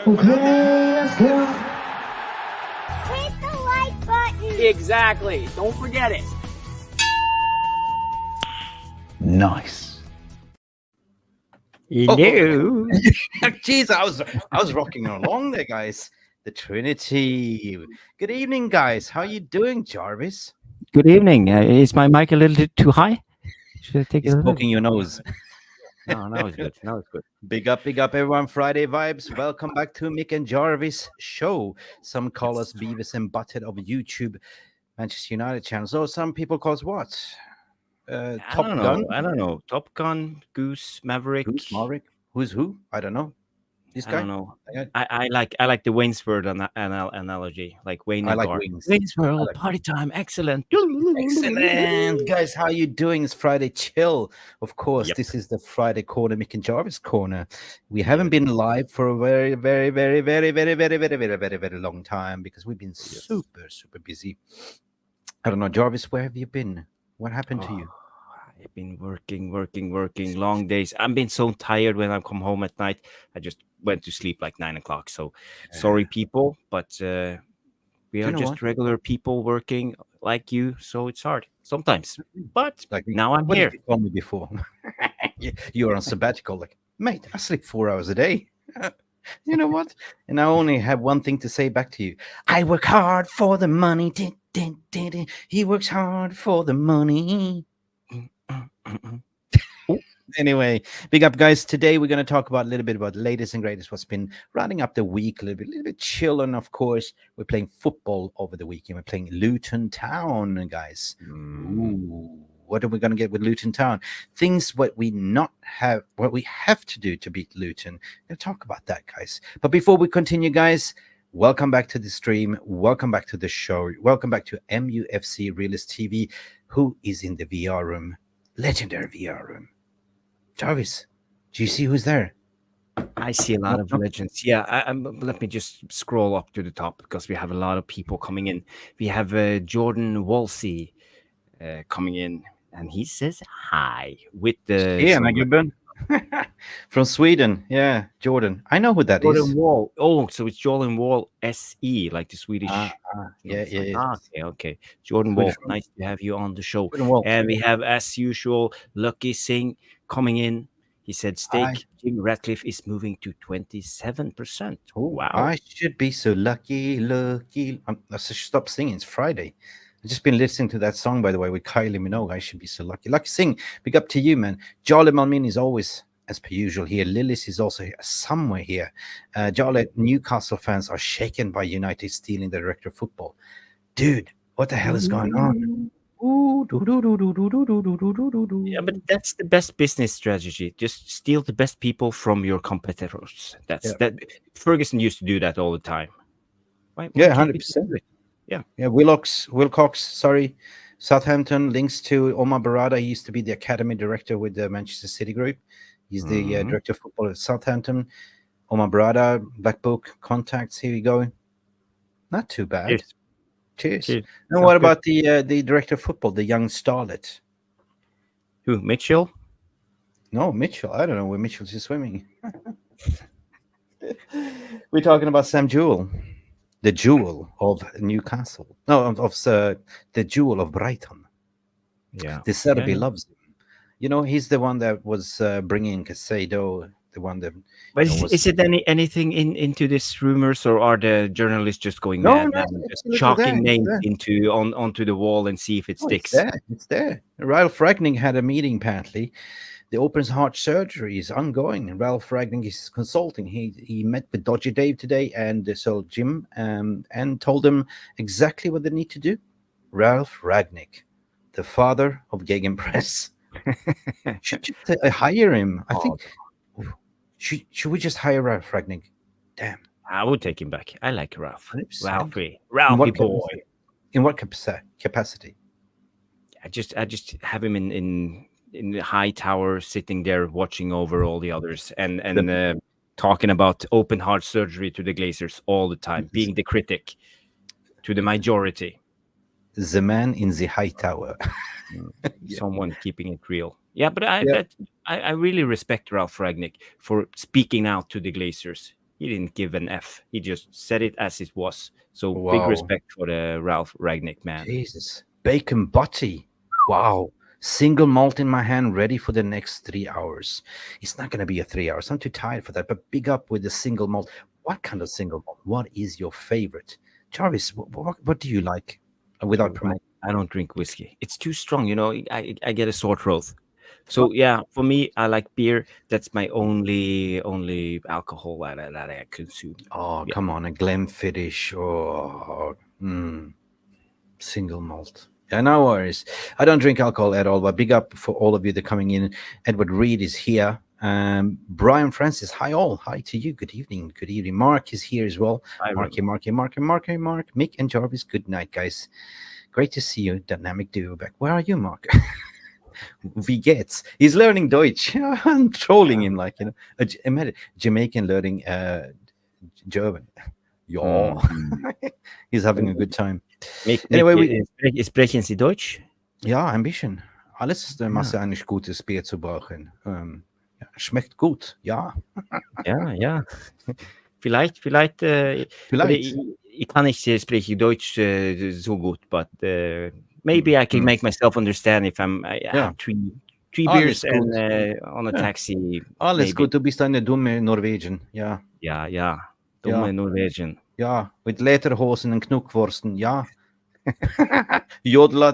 Okay, let's go. Hit the like button. Exactly. Don't forget it. Nice. Hello. Jeez, I was rocking along there, guys. The Trinity. Good evening, guys. How you doing, Jarvis? Good evening. Is my mic a little bit too high? Should I take He's it? poking your nose. No, now it's good. Now it's good. Big up, everyone. Friday vibes. Welcome back to Mick and Jarvis show. Some call us Beavis and Butthead of YouTube, Manchester United channel. So some people call us what? Top Gun? I don't know. Top Gun, Goose, Maverick. Who's Maverick? Who's who? I don't know. This guy? I don't know. I like the Wayne's World analogy, like Wayne and I like Gar. Wings. Wayne's World, like party time, excellent. Excellent, guys. How you doing? It's Friday chill. Of course, Yep. This is the Friday corner, Mick and Jarvis corner. We haven't been live for a very, very, very, very, very, very, very, very, very, very long time because we've been super busy. I don't know, Jarvis. Where have you been? What happened to you? I've been working, long days. I've been so tired when I come home at night. I just went to sleep like 9 o'clock. So sorry, people, but we are just regular people working like you. So it's hard sometimes. But Like now I'm what here. did you told me before? You were on sabbatical. Like, mate, I sleep 4 hours a day. You know what? And I only have one thing to say back to you. I work hard for the money. He works hard for the money. Anyway, big up, guys. Today we're going to talk about a little bit about the latest and greatest, what's been running up the week, a little bit chill. And of course, we're playing football over the weekend. We're playing Luton Town, guys. Ooh, what are we going to get with Luton Town? Things what we have to do to beat Luton. We're going to talk about that, guys. But before we continue, guys, welcome back to the stream. Welcome back to the show. Welcome back to MUFC Realist TV. Who is in the VR room? Legendary VR room. Jarvis, do you see who's there? I see a lot of legends. Yeah, let me just scroll up to the top because we have a lot of people coming in. We have Jordan Wolsey coming in, and he says hi with the Gubben. From Sweden. Yeah, Jordan. I know who that is. Jordan Wall. Oh, so it's Jordan Wall SE, like the Swedish. Yeah. Okay. Jordan Wall, nice to have you on the show. Wall. And we have, as usual, Lucky Singh coming in. He said stake Jim Ratcliffe is moving to 27%. Oh, wow. I should be so lucky. I should stop singing. It's Friday. I've just been listening to that song, by the way, with Kylie Minogue. I should be so lucky. Lucky Singh, big up to you, man. Jolly Malmin is always, as per usual, here. Lillis is also here, somewhere here. Jolly Newcastle fans are shaken by United stealing the director of football. Dude, what the hell is going on? Yeah, but that's the best business strategy. Just steal the best people from your competitors. That. Ferguson used to do that all the time. Why 100%. Yeah. Wilcox, sorry. Southampton links to Omar Barada. He used to be the academy director with the Manchester City group. He's the director of football at Southampton. Omar Barada, Black Book, contacts. Here we go. Not too bad. Cheers. And what about the director of football, the young starlet? Who, Mitchell? No, Mitchell. I don't know where Mitchell's just swimming. We're talking about Sam Jewell. The jewel of Newcastle. No, of the jewel of Brighton. Yeah. The Serbi loves him. You know, he's the one that was bringing Casado, the one that... But is it anything into this rumors, or are the journalists just going mad and just chalking names onto the wall and see if it sticks? It's there. Ralf Rangnick had a meeting, apparently. The open heart surgery is ongoing, and Ralf Rangnick is consulting. He met with Dodgy Dave today and so Jim and told them exactly what they need to do. Ralf Rangnick, the father of Gegenpress. Should just hire him. I think. Should we just hire Ralf Rangnick? Damn. I would take him back. I like Ralph. 100%. In Ralphie what boy. In what capacity? I just have him in the high tower, sitting there watching over all the others, and talking about open heart surgery to the Glazers all the time, being the critic to the majority. The man in the high tower. Someone keeping it real. Yeah, but I really respect Ralf Rangnick for speaking out to the Glazers. He didn't give an F. He just said it as it was. So big Wow. respect for the Ralf Rangnick man. Jesus. Bacon butty. Wow. Single malt in my hand, ready for the next 3 hours. It's not going to be a 3 hours. I'm too tired for that. But big up with the single malt. What kind of single malt? What is your favorite? Jarvis, what do you like? Without promoting. I don't drink whiskey. It's too strong. You know, I get a sore throat. So yeah, for me, I like beer. That's my only alcohol that I consume. Oh, come on, a Glenfiddich or single malt. Yeah, no worries. I don't drink alcohol at all, but big up for all of you that are coming in. Edward Reed is here. Brian Francis, hi all. Hi to you. Good evening. Good evening. Mark is here as well. Hi, Mark. Mick and Jarvis, good night, guys. Great to see you. Dynamic duo back. Where are you, Mark? Wie geht's? He's learning Deutsch. I'm trolling him like, imagine Jamaican learning German. Ja. He's having a good time. Anyway, sprechen Sie Deutsch? Ja, ein bisschen. Alles Masse eigentlich gutes Bier zu brauchen. Schmeckt gut, ja. Ja. Vielleicht. Ich kann nicht sprechen Deutsch so gut, but maybe I can make myself understand if I have three beers and on a taxi. Alles gut, du bist eine dumme Norwegian, ja. Ja. Dumme Norwegian. Ja, mit Lederhosen und Knockwursten, ja. Jodler.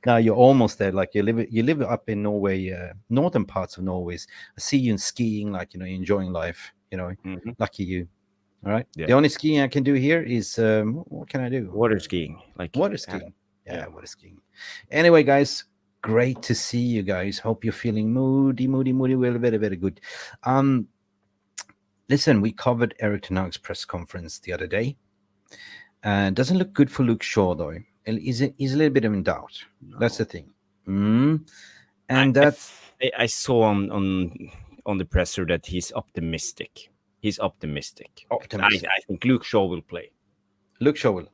Now you're almost there. Like you live up in Norway, northern parts of Norway. I see you skiing, like enjoying life. Lucky you. All right. Yeah. The only skiing I can do here is what can I do? Water skiing, water skiing. Yeah, water skiing. Anyway, guys, great to see you guys. Hope you're feeling moody. Well, very, very good. Listen, we covered Erik ten Hag's press conference the other day. Doesn't look good for Luke Shaw, though. He's a little bit in doubt. No. That's the thing. And I saw on the presser that he's optimistic. He's optimistic. I think Luke Shaw will play. Luke Shaw will.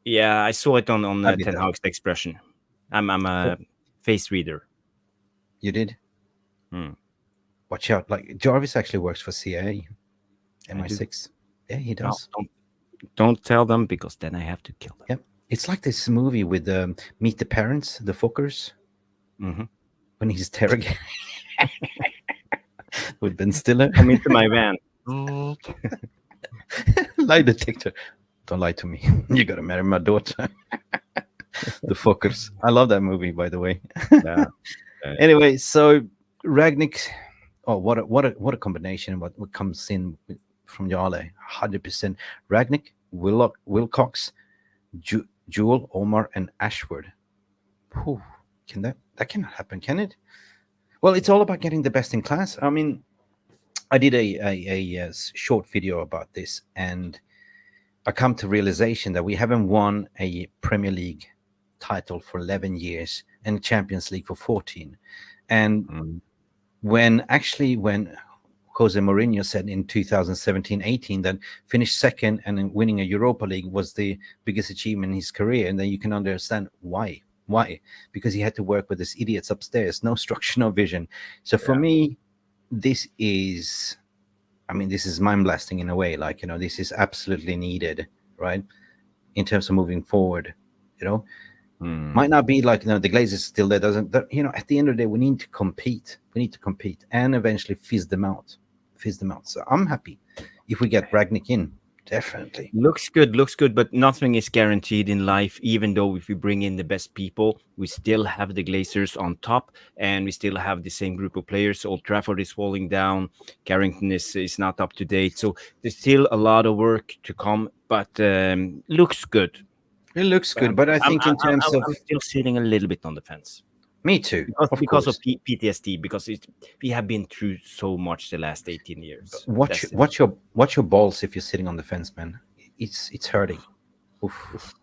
Yeah, I saw it on Ten Hag's expression. I'm a face reader. You did? Watch out. Like Jarvis actually works for CIA. MI6. Yeah, he does. No, don't tell them, because then I have to kill them. Yep. It's like this movie with Meet the Parents, the Fockers. When he's interrogated with Ben Stiller. Come into my van. Lie detector. Don't lie to me. You gotta marry my daughter. The Fockers. I love that movie, by the way. Yeah. Anyway, so Rangnick. Oh, what a combination! What comes in from Jarle? 100%. Rangnick, Wilcox, Jewel, Omar, and Ashford. Whew. That cannot happen, can it? Well, it's all about getting the best in class. I mean, I did a short video about this, and I come to realization that we haven't won a Premier League title for 11 years and a Champions League for 14. And when Jose Mourinho said in 2017-18 that finish second and winning a Europa League was the biggest achievement in his career, and then you can understand why. Because he had to work with these idiots upstairs, no structure, no vision. So for me, this is mind blasting in a way. Like, this is absolutely needed, right? In terms of moving forward, might not be like, the Glazers still there. At the end of the day, we need to compete. And eventually fizz them out. So I'm happy if we get Rangnick in. Definitely. Looks good, but nothing is guaranteed in life. Even though if we bring in the best people, we still have the Glazers on top, and we still have the same group of players. Old Trafford is falling down. Carrington is not up to date. So there's still a lot of work to come but looks good. It looks good, but I think in terms of I'm still sitting a little bit on the fence me too, because of course. PTSD, because we have been through so much the last 18 years. Watch your balls if you're sitting on the fence, man. It's hurting. Oof.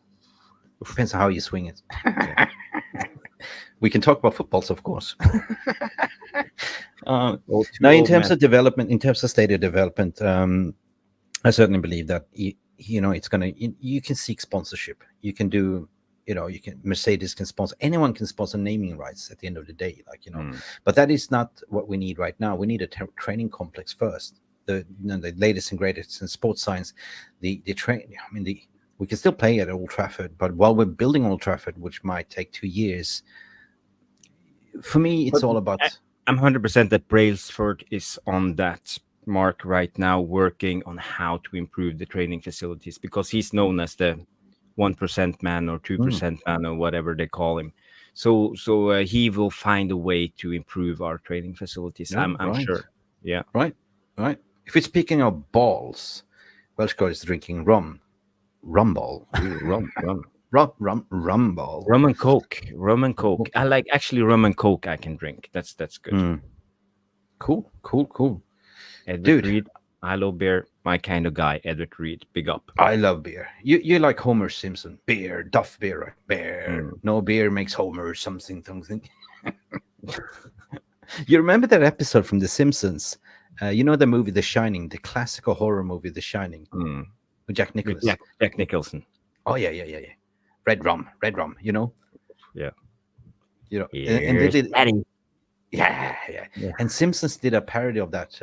Depends on how you swing it. Yeah. We can talk about footballs, of course. Now, Old in terms man. of development, in terms of stadium development, I certainly believe that it's gonna. You can seek sponsorship. You can do. Mercedes can sponsor. Anyone can sponsor naming rights at the end of the day, But that is not what we need right now. We need a training complex first. The latest and greatest in sports science. The train. I mean, we can still play at Old Trafford, but while we're building Old Trafford, which might take 2 years, for me, it's all about. I'm 100% that Brailsford is on that mark right now, working on how to improve the training facilities, because he's known as the 1% man or 2% man or whatever they call him. So he will find a way to improve our training facilities. Yeah, I'm right. sure. Yeah. Right. If it's speaking of balls, Welshcore is drinking rum. Rumball. Rum ball. Rum and Coke. I like actually rum and Coke. I can drink. That's good. Cool. Edward Dude. Reed, I love beer. My kind of guy, Edward Reed. Big up. I love beer. You like Homer Simpson. Beer, Duff beer, right? Beer. No beer makes Homer something. You remember that episode from The Simpsons? You know the movie The Shining, the classical horror movie The Shining, with Jack Nicholson. Jack Nicholson. Oh yeah. Red rum. Yeah. And they did. Daddy. Yeah. And Simpsons did a parody of that,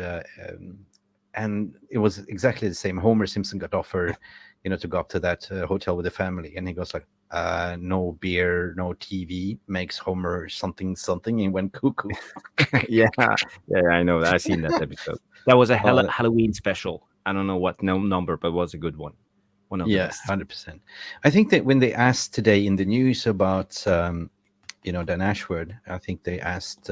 and it was exactly the same. Homer Simpson got offered, to go up to that hotel with the family, and he goes like, "No beer, no TV makes Homer something," and he went cuckoo. Yeah, I know that. I've seen that episode. That was a Halloween special. I don't know what number, but it was a good one. One of the best. 100%. I think that when they asked today in the news about Dan Ashford, I think they asked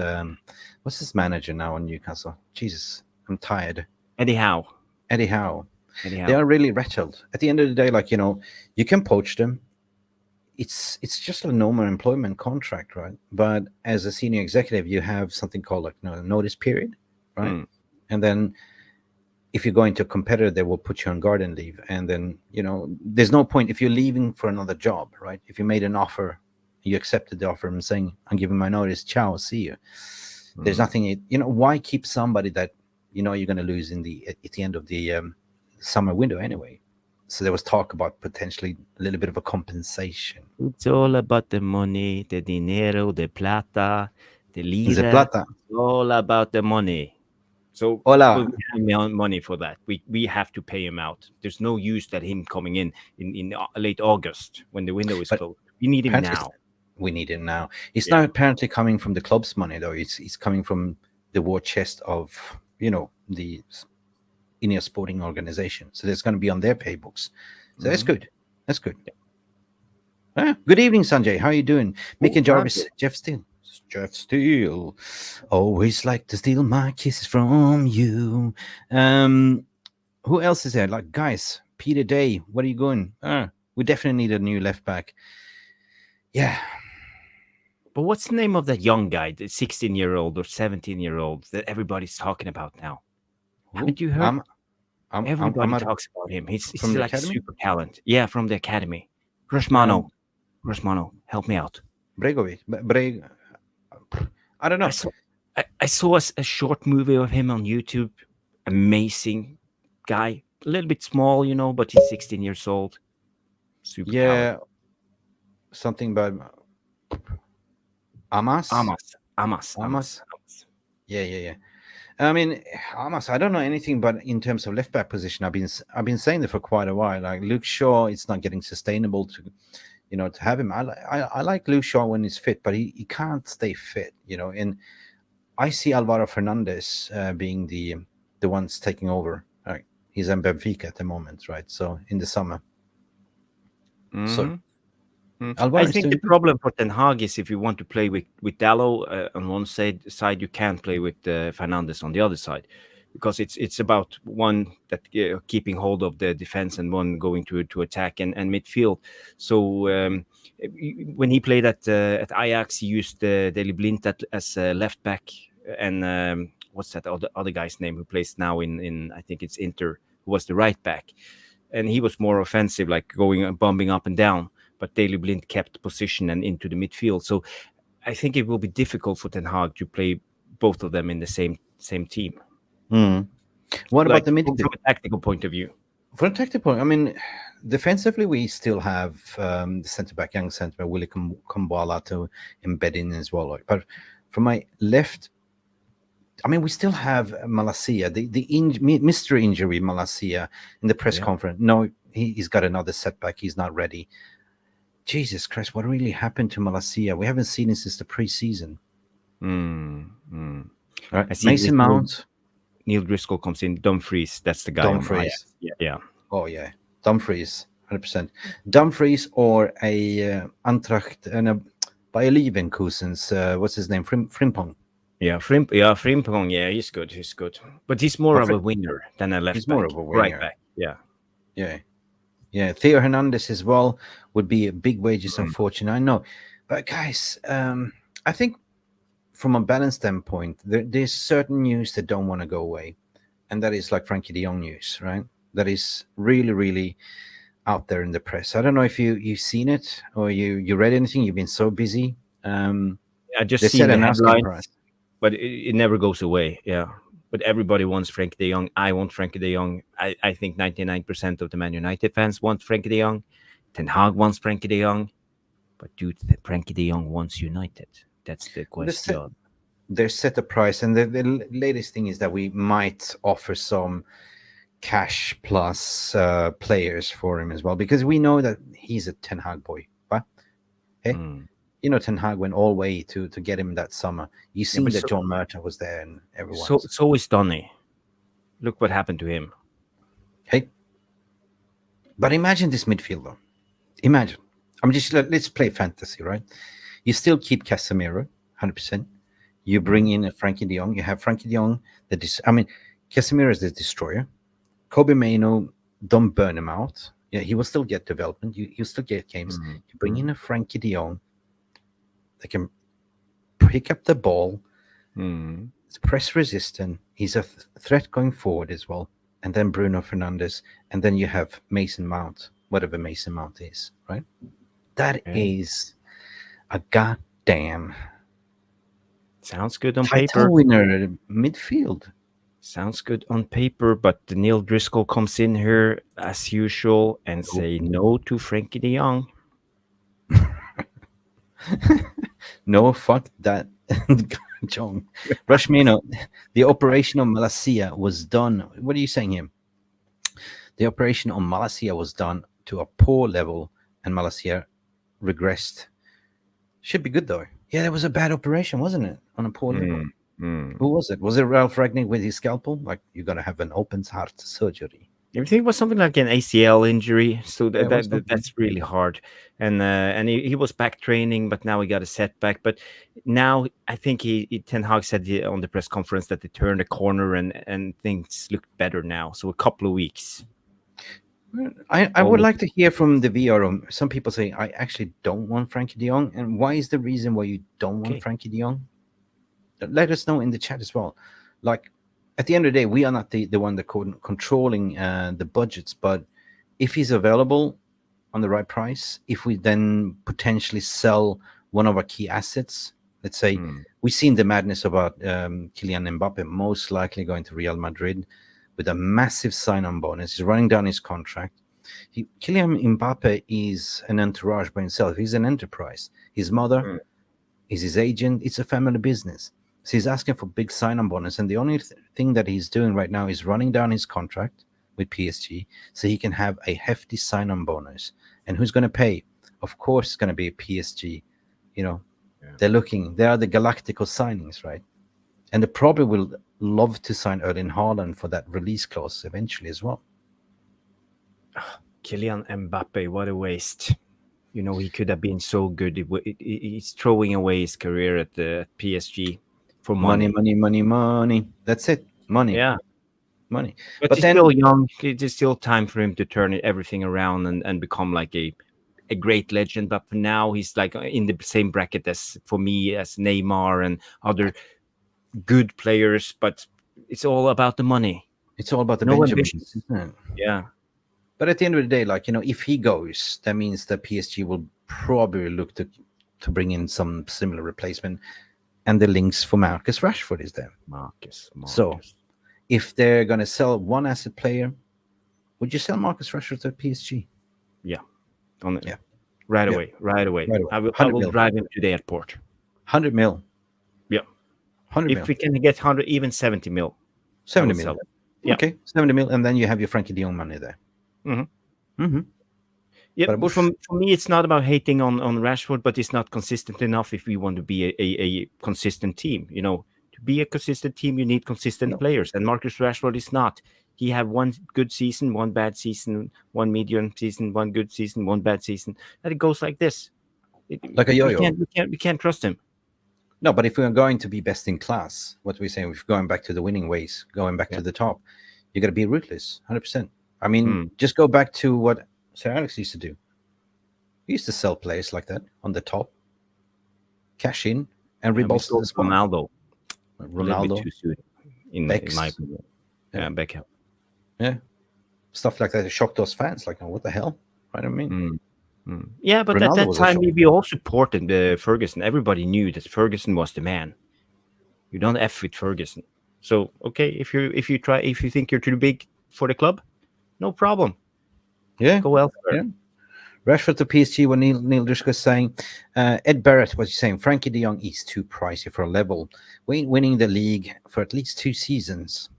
what's his manager now on Newcastle? Jesus, I'm tired. Eddie Howe. They are really rattled. At the end of the day, you can poach them. It's just a normal employment contract, right? But as a senior executive, you have something called a notice period, right? And then if you go into a competitor, they will put you on garden leave. And then, there's no point if you're leaving for another job, right? If you made an offer, you accepted the offer and saying, I'm giving my notice, ciao, see you. There's nothing, why keep somebody that, you're going to lose at the end of the summer window anyway? So there was talk about potentially a little bit of a compensation. It's all about the money, the dinero, the plata, the lira. The plata. It's all about the money. So Hola. we have money for that. We have to pay him out. There's no use that him coming in late August when the window is closed. We need him now. We need him now. It's not apparently coming from the club's money though. It's coming from the war chest of the Ineos Sporting Organization. So that's going to be on their pay books. So that's good. Good evening, Sanjay. How are you doing? Mick and Jarvis, Jeff Steele. Always like to steal my kisses from you. Who else is there? Guys, Peter Day, what are you going? We definitely need a new left back. Yeah. But what's the name of that young guy, the 16-year-old or 17-year-old that everybody's talking about now? Haven't you heard? Everybody talks about him. He's like a super talent. Yeah, from the academy. Rosmano, help me out. Bregovic. I don't know. I saw a short movie of him on YouTube. Amazing guy. A little bit small, but he's 16 years old. Super talent. Something about Amas. Yeah. I mean, Amas, I don't know anything, but in terms of left back position, I've been saying that for quite a while. Like Luke Shaw, it's not getting sustainable to have him. I like Luke Shaw when he's fit, but he can't stay fit, And I see Alvaro Fernandez being the ones taking over. He's in Benfica at the moment, right? So in the summer. So. I think the problem for Ten Hag is if you want to play with Dallo on one side, you can't play with Fernandes on the other side, because it's about one that keeping hold of the defense and one going to attack and midfield. So when he played at Ajax, he used Daley Blind as left back, and what's that other guy's name who plays now in I think it's Inter, who was the right back, and he was more offensive, like going and bombing up and down. But Daley Blind kept position and into the midfield. So I think it will be difficult for Ten Hag to play both of them in the same team. What about the from a tactical point of view? From a tactical point, I mean, defensively, we still have the centre back, young centre back, Willie Kumbala to embed in as well. But from my left, I mean, we still have Malacia, the mystery injury, Malacia, in the press conference. No, he's got another setback. He's not ready. Jesus Christ, what really happened to Malacia? We haven't seen him since the preseason. Right. Mason Mount. Neil Driscoll comes in. Dumfries, that's the guy. Dumfries. Yeah. Oh, yeah. Dumfries, 100%. Dumfries or a Antracht and a Bayer Leverkusen's, what's his name? Frimpong. Yeah, Frimpong. Yeah, he's good. But he's more of a winger than a left back. He's more of a winger. Right back. Yeah. Theo Hernandez as well would be big wages, unfortunately. I know. But guys, I think from a balance standpoint, there's certain news that don't want to go away. And that is like Frankie de Jong news, right? That is really, really out there in the press. I don't know if you've seen it or you read anything. You've been so busy. I just see the headlines, but it never goes away. Yeah. But everybody wants Frankie de Jong. I want Frankie de Jong. I think 99% of the Man United fans want Frankie de Jong. Ten Hag wants Frankie de Jong. But dude, Frankie de Jong wants United. That's the question. They set a price, and the latest thing is that we might offer some cash plus players for him as well, because we know that he's a Ten Hag boy. But hey, you know, Ten Hag went all way to get him that summer. You see that John Murta was there and everyone. So is Donny. Look what happened to him. Hey, but imagine this midfielder. Imagine. I'm just let's play fantasy, right? You still keep Casemiro, 100%. You bring in a Frankie de Jong. You have Frankie de Jong. Casemiro is the destroyer. Kobe Mainoo, don't burn him out. Yeah, he will still get development. You still get games. You bring in a Frankie de Jong. They can pick up the ball. It's press resistant. He's a threat going forward as well. And then Bruno Fernandes. And then you have Mason Mount, whatever Mason Mount is, right? That is a goddamn... Sounds good on title paper. Winner midfield. Sounds good on paper, but Neil Driscoll comes in here as usual and say no to Frankie de Jong. No, fuck that. Jong. Rashmino, the operation on Malacia was done. What are you saying here? The operation on Malacia was done to a poor level, and Malacia regressed. Should be good though. Yeah, that was a bad operation, wasn't it? On a poor level. Who was it? Was it Ralf Rangnick with his scalpel? Like, you're going to have an open heart surgery. I think it was something like an ACL injury. So that's really hard. And he was back training, but now he got a setback. But now I think Ten Hag said on the press conference that they turned a corner and things look better now. So a couple of weeks. I would like to hear from the VR room. Some people say, I actually don't want Frankie de Jong. And why is the reason why you don't want Frankie de Jong? Let us know in the chat as well. Like, at the end of the day, we are not the one that controlling the budgets. But if he's available on the right price, if we then potentially sell one of our key assets, let's say we've seen the madness about Kylian Mbappe most likely going to Real Madrid with a massive sign-on bonus. He's running down his contract. Kylian Mbappe is an entourage by himself. He's an enterprise. His mother is his agent. It's a family business. So he's asking for big sign-on bonus. And the only thing that he's doing right now is running down his contract with PSG so he can have a hefty sign-on bonus. And who's going to pay? Of course, it's going to be PSG. You know, they are the Galactical signings, right? And they probably will love to sign Erling Haaland for that release clause eventually as well. Kylian Mbappe, what a waste. You know, he could have been so good. He's throwing away his career at the PSG for money. Money. That's it. Money. Yeah. money. But he's still young. It's still time for him to turn everything around and become like a great legend. But for now, he's like in the same bracket as, for me, as Neymar and other good players. But it's all about the money. It's all about the No Benjamins, ambitions. isn't it? Yeah. But at the end of the day, like, if he goes, that means that PSG will probably look to bring in some similar replacement, and the links for Marcus Rashford is there. Marcus. So, if they're going to sell one asset player, would you sell Marcus Rashford to PSG? Yeah. Yeah. Right Yeah. away. Right away. Right away. I 100 will mil. drive him to the airport. 100 mil. Yeah. 100 If mil. we can get 100, even 70 mil. 70 I will mil. sell it. Yeah. Okay, 70 mil, and then you have your Frankie de Jong money there. Yeah, But for me, it's not about hating on Rashford, but it's not consistent enough if we want to be a consistent team. To be a consistent team, you need consistent players, and Marcus Rashford is not. He have one good season, one bad season, one medium season, one good season, one bad season, and it goes like this. Like a yo-yo. We can't trust him. No, but if we're going to be best in class, what we're saying, if we're going back to the winning ways, going back to the top, you got to be ruthless, 100%. I mean, just go back to what Sir Alex used to do. He used to sell players like that on the top, cash in, and rebolster the squad. Ronaldo. A Ronaldo, little bit too soon, in my opinion. Yeah. Beckham. Yeah, stuff like that shocked us fans. Like, what the hell? Right? I mean, yeah, but Ronaldo at that was a time, shock. we all supported Ferguson. Everybody knew that Ferguson was the man. You don't F with Ferguson. So, okay, if you think you're too big for the club, no problem. Yeah, Go elsewhere. Yeah. Rashford to PSG, what Neil Dushka is saying. Ed Barrett, what he's saying, Frankie de Jong is too pricey for a level. Winning the league for at least 2 seasons.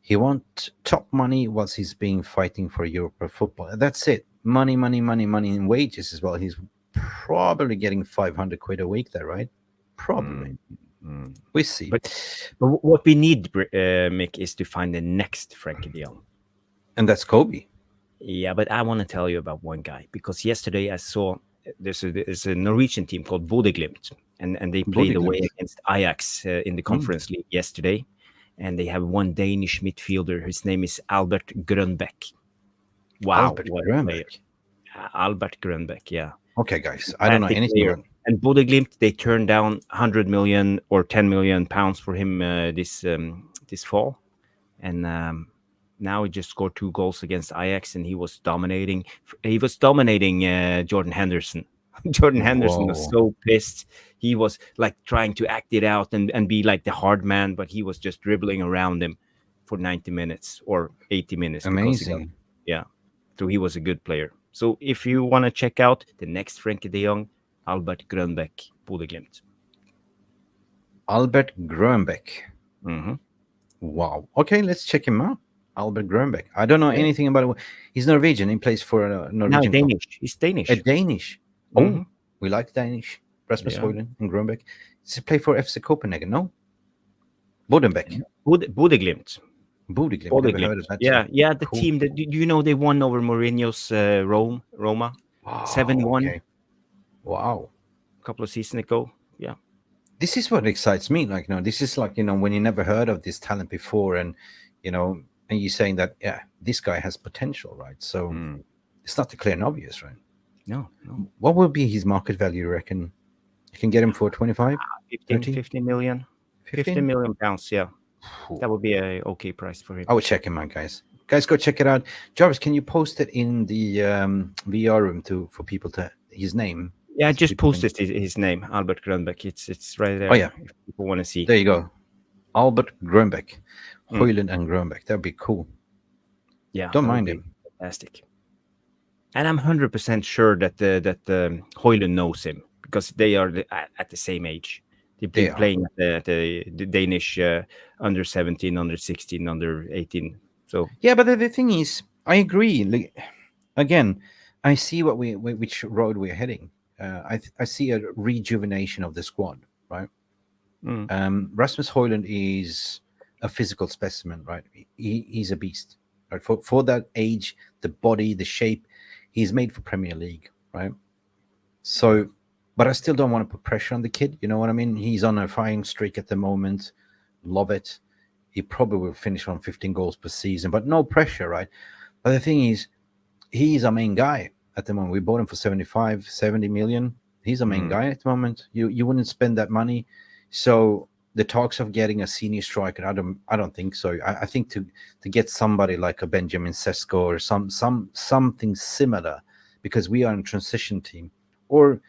He wants top money whilst he's fighting for Europe football. That's it. Money in wages as well. He's probably getting 500 quid a week there, right? Probably. We see. But what we need, Mick, is to find the next Frankie de Jong. And that's Kobe. Yeah, but I want to tell you about one guy, because yesterday I saw there's a Norwegian team called Bodø/Glimt, and they played away against Ajax in the Conference League yesterday, and they have one Danish midfielder. His name is Albert Grønbæk. Wow, Albert Grønbæk. Albert Grønbæk, yeah. Okay, guys, I don't know anything about. And Bodø/Glimt, they turned down 100 million or 10 million pounds for him this fall, and now he just scored 2 goals against Ajax, and he was dominating. Jordan Henderson. Jordan Henderson was so pissed. He was like trying to act it out and be like the hard man, but he was just dribbling around him for 90 minutes or 80 minutes. Amazing. Yeah. So he was a good player. So if you want to check out the next Frankie de Jong, Albert Grønbæk, Bodø/Glimt. Albert Grønbæk. Wow. Okay, let's check him out. Albert Grønbæk. I don't know anything about it. He's Norwegian. He plays for a Norwegian. No, Danish. He's Danish. A Danish. Oh, we like Danish. Rasmus Højlund and Grønbæk. Does he play for FC Copenhagen? No. Bodø/Glimt. Bodø/Glimt. Never heard of that. Yeah. The team that they won over Mourinho's Roma. 7-1. Okay. Wow. A couple of seasons ago. Yeah. This is what excites me. Like, this is like, when you never heard of this talent before, and and you're saying that, this guy has potential, right? So it's not clear and obvious, right? No. What will be his market value, you reckon? You can get him for 25? 50 million. 50 million pounds, yeah. That would be a okay price for him. I would check him out, guys. Guys, go check it out. Jarvis, can you post it in the VR room for people to his name? Yeah, I just posted his name, Albert Grønbæk. It's right there. Oh, yeah. If people want to see. There you go. Albert Grønbæk. Højlund and Grønbæk. That'd be cool. Yeah. Don't mind him. Fantastic. And I'm 100% sure that Højlund knows him, because they are at the same age. They've been playing at the Danish under 17, under 16, under 18. So yeah, but the thing is, I agree. Like, again, I see which road we're heading. I see a rejuvenation of the squad, right? Rasmus Højlund is a physical specimen, right? He's a beast, right? For that age, the body, the shape, he's made for Premier League, right? So, but I still don't want to put pressure on the kid. You know what I mean? He's on a firing streak at the moment. Love it. he probably will finish on 15 goals per season, but no pressure, right? But the thing is, he's our main guy at the moment. We bought him for 75, 70 million. He's a main guy at the moment. You wouldn't spend that money. So the talks of getting a senior striker, I don't think so. I think to get somebody like a Benjamin Sesko or something similar, because we are in transition team, or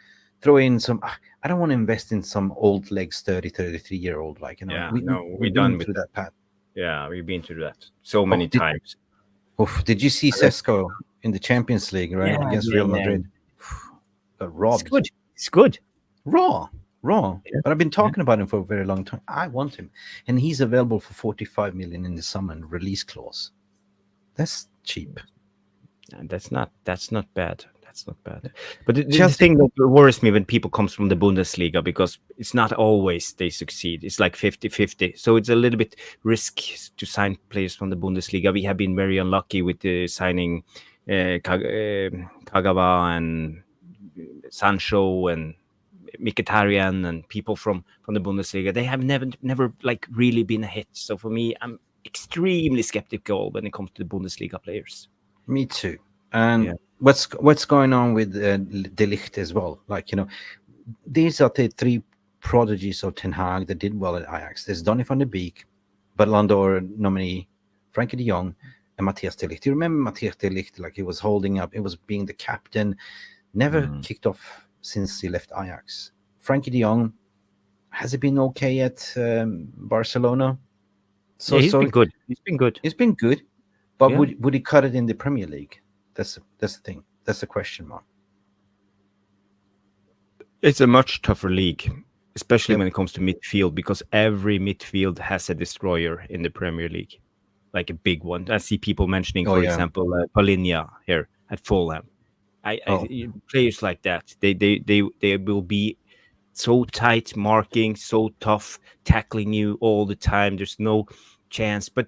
throw in some. I don't want to invest in some old legs, 33-year-old. Like, we've done been with through that path. Yeah, we've been through that so many times. Did you see Sesko in the Champions League, right, against Real Madrid? Got robbed. It's good. Raw. Yeah. But I've been talking about him for a very long time. I want him, and he's available for 45 million in the summer and release clause. That's cheap. And that's not bad. That's not bad. But the thing that worries me when people comes from the Bundesliga, because it's not always they succeed. It's like 50-50. So it's a little bit risky to sign players from the Bundesliga. We have been very unlucky with the signing Kagawa and Sancho and Mkhitaryan and people from the Bundesliga. They have never like really been a hit. So for me, I'm extremely skeptical when it comes to the Bundesliga players. Me too. And what's going on with De Ligt as well? Like, these are the three prodigies of Ten Hag that did well at Ajax. There's Donny van de Beek, Ballon d'Or nominee Frankie de Jong, and Matthias De Ligt. You remember Matthias De Ligt? Like, he was holding up, it was being the captain, never kicked off since he left Ajax. Frankie de Jong, has it been okay at Barcelona? He's been good. He's been good, but would he cut it in the Premier League? That's the thing. That's the question mark. It's a much tougher league, especially when it comes to midfield, because every midfield has a destroyer in the Premier League, like a big one. I see people mentioning, for example, Paulinho here at Fulham. Players like that, they will be so tight marking, so tough, tackling you all the time. There's no chance. But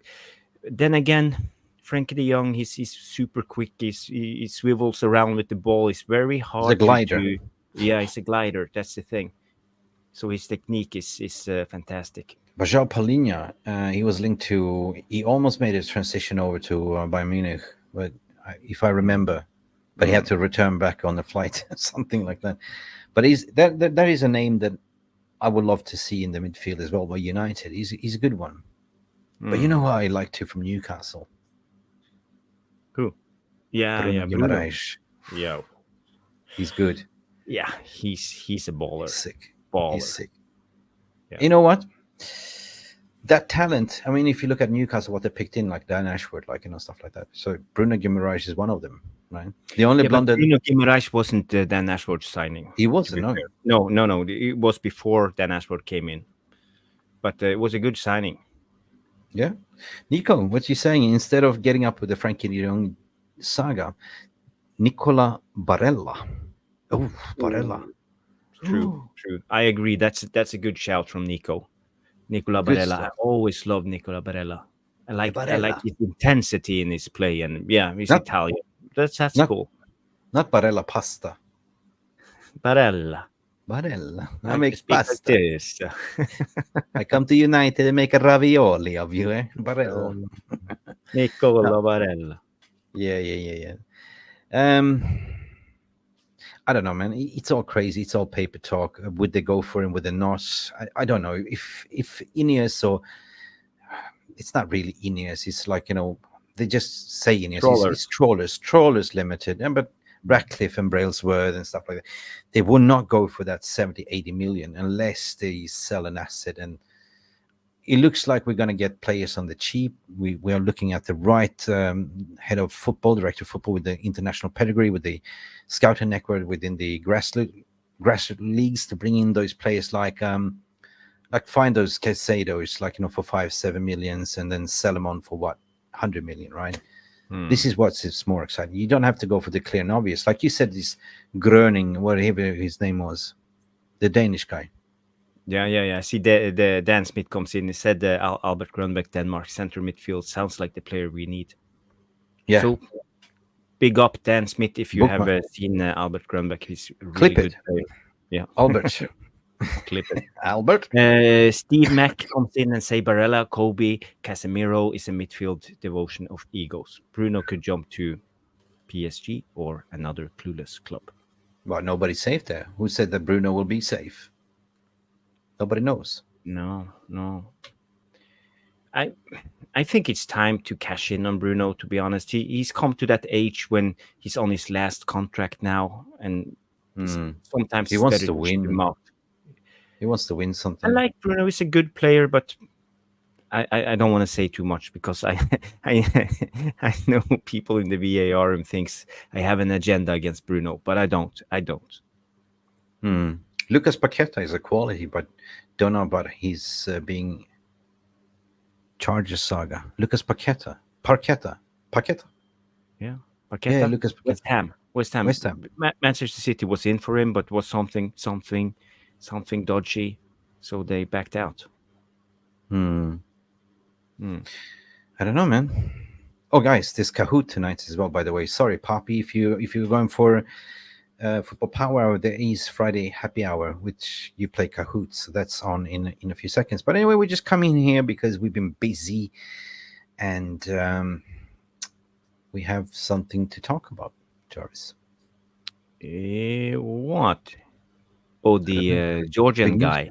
then again, Frankie de Jong, he's super quick. He swivels around with the ball. It's very hard. He's a glider. He's a glider. That's the thing. So his technique is fantastic. But João Paulinho, he was linked to. He almost made a transition over to Bayern Munich, but if I remember, but he had to return back on the flight, something like that. But that is a name that I would love to see in the midfield as well by United. He's a good one. But you know who I like too from Newcastle? Who? Bruno Guimaraes. Yeah, he's good. Yeah, he's a baller. Sick. Baller. He's sick. Yeah. You know what? That talent. I memean, if you look at Newcastle, what they picked in, like Dan Ashworth, stuff like that. So Bruno Guimaraes is one of them, right? The only blunder. Bruno Guimaraes wasn't Dan Ashworth signing. He wasn't. No. It was before Dan Ashworth came in, but it was a good signing. Yeah, Nico, what you saying? Instead of getting up with the Frankie de Jong saga, Nicola Barella. Oh, Barella. True. I agree. That's a good shout from Nico. Nicola Barella. I always loved Nicola Barella. I like his intensity in his play, and he's Italian. That's cool. Not Barella pasta. Barella. I make pasta. This. I come to United and make a ravioli of you, Barella. Nicola Barella. Yeah. I don't know, man. It's all crazy. It's all paper talk. Would they go for him with the Nos? I don't know. If Ineos, or it's not really Ineos. It's like, they just say Ineos. It's Trawlers Limited. But Ratcliffe and Brailsford and stuff like that, they will not go for that 70-80 million unless they sell an asset. And it looks like we're going to get players on the cheap. We are looking at the right head of football, director of football with the international pedigree, with the scouting network within the grassroots leagues to bring in those players like find those Caicedos, for 5-7 millions and then sell them on for 100 million, right? This is what's more exciting. You don't have to go for the clear and obvious. Like you said, this Gröning, whatever his name was, the Danish guy. Yeah. I see the Dan Smith comes in. He said Albert Grönbeck, Denmark, center midfield sounds like the player we need. Yeah. So big up Dan Smith if you have seen Albert Grönbeck. He's a really good player. Yeah. Albert. Clip it. Albert. Steve Mack comes in and say Barella, Kobe, Casemiro is a midfield devotion of egos. Bruno could jump to PSG or another clueless club. Well, nobody's safe there. Who said that Bruno will be safe? Nobody knows. No. I think it's time to cash in on Bruno, to be honest. He's come to that age when he's on his last contract now, and sometimes He it's wants better to ship win. him out. He wants to win I something. like Bruno. He's a good player, but I don't want to say too much because I know people in the VAR room thinks I have an agenda against Bruno, but I don't. Lucas Paqueta is a quality, but don't know about his being Chargers saga. Lucas Paqueta. Yeah, Yeah, Lucas Paqueta. West Ham. Manchester City was in for him, but was something dodgy, so they backed out. I don't know, man. Oh, guys, there's Kahoot tonight as well. By the way, sorry, Poppy, if you're going for Football Power Hour, there is Friday Happy Hour, which you play Kahoot, so that's on in a few seconds. But anyway, we just come in here because we've been busy, and we have something to talk about, Jarvis. What? Oh, the Georgian guy.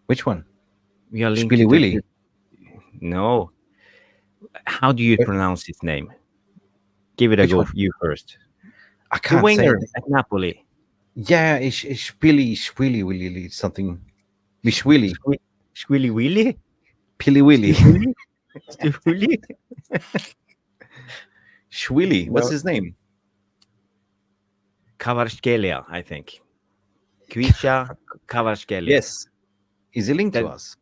Which one? We are linked Spilly to Willy. No. How do you pronounce his name? Give it a Which go. one? You first. I The can't say winger it. at Napoli. Yeah, it's Spilly Willy something. Mishwili. Squilly Willy? Pilly Willy. Willy? Shwili. What's No. his name? Kvaratskhelia, I think. Kvisha Kvaratskhelia. Yes. Is he linked to That- us?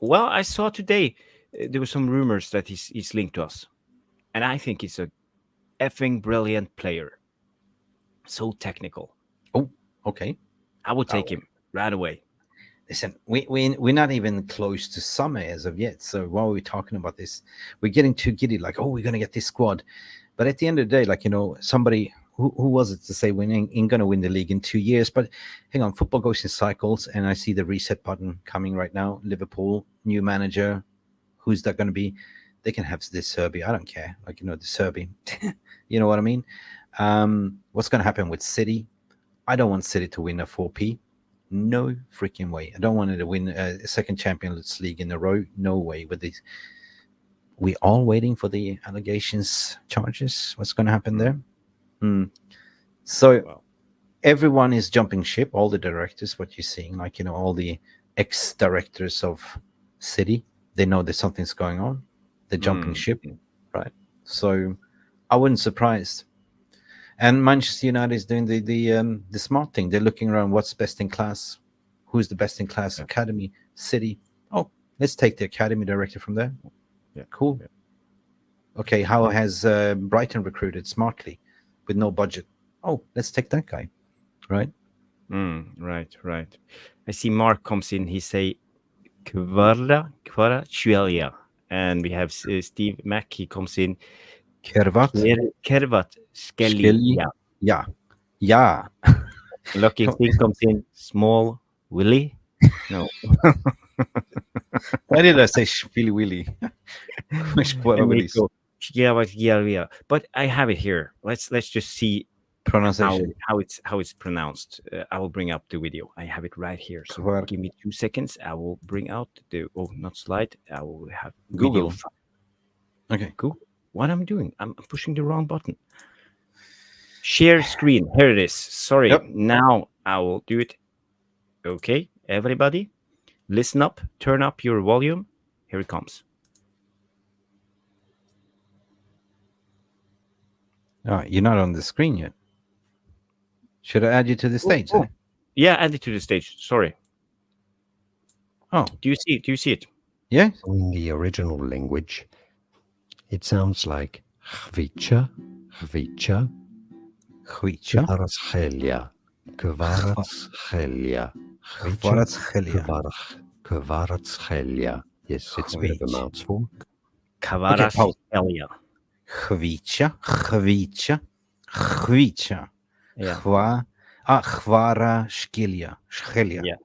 Well, I saw today there were some rumors that he's linked to us. And I think he's a effing brilliant player. So technical. Oh, okay. I would take him right away. Listen, we're not even close to summer as of yet. So while we're talking about this, we're getting too giddy, like, oh, we're going to get this squad. But at the end of the day, like, somebody, who was it to say we ain't going to win the league in 2 years? But hang on, football goes in cycles, and I see the reset button coming right now. Liverpool, new manager. Who's that going to be? They can have this Serbi. I don't care. Like, the Serbi. You know what I mean? What's going to happen with City? I don't want City to win a 4P. No freaking way. I don't want it to win a second Champions League in a row. No way. With these, we all waiting for the allegations, charges. What's going to happen there? So everyone is jumping ship. All the directors, what you're seeing, like all the ex-directors of City, they know that something's going on. They're jumping ship, right? So I wasn't surprised. And Manchester United is doing the smart thing. They're looking around what's best in class, who's the best in class academy, City. Oh, let's take the academy director from there. Yeah, cool. Yeah. Okay, how has Brighton recruited smartly with no budget? Oh, let's take that guy, right? Right. I see Mark comes in. He say Kvaratskhelia, and we have Steve Mack. He comes in. Kvaratskhelia. Yeah. Lucky Thing comes in. Small Willy. No. Why did I say Spilly Willy? But I have it here. Let's just see pronunciation how it's pronounced. I will bring up the video. I have it right here. So give me 2 seconds. I will bring out not slide. I will have Google. Video. Okay, cool. What I'm doing? I'm pushing the wrong button. Share screen. Here it is. Sorry. Yep. Now I will do it. Okay, everybody, listen up. Turn up your volume. Here it comes. You're not on the screen yet. Should I add you to the stage? Oh. Yeah, add it to the stage. Sorry. Oh, do you see it? Yeah. In the original language, it sounds like Khvicha, Kvaratskhelia, Kvaratskhelia. Yes, it's a bit of a mouthful. Kvaratskhelia. Khvicha. Yeah. Chwara Szkilia. Yeah.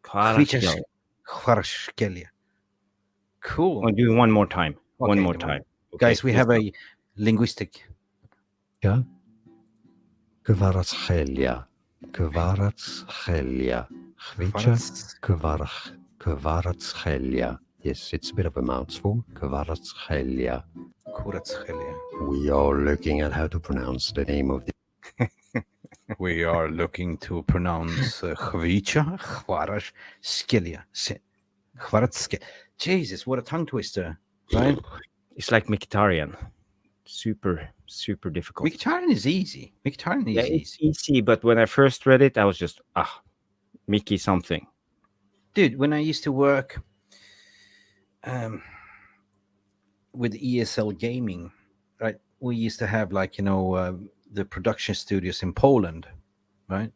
Chwara Szkilia. Cool. I'll do one more time. One Okay, more come on. time. Okay, Guys, we have a linguistic. Ja. Kvaratskhelia. Kvaratskhelia. Chvicha. Kvaratskhelia. Yes, it's a bit of a mouthful. Kvaratskhelia. Kuratskelia. We are looking at how to pronounce the name of the. We are looking to pronounce Chvicha, Chwara Szkilia. Chwaratske. Jesus, what a tongue twister, right? It's like Mkhitaryan. Super, super difficult. Mkhitaryan is easy. Mkhitaryan is It's easy. easy, but when I first read it, I was just Mickey something. Dude, when I used to work with ESL Gaming, right, we used to have the production studios in Poland, right?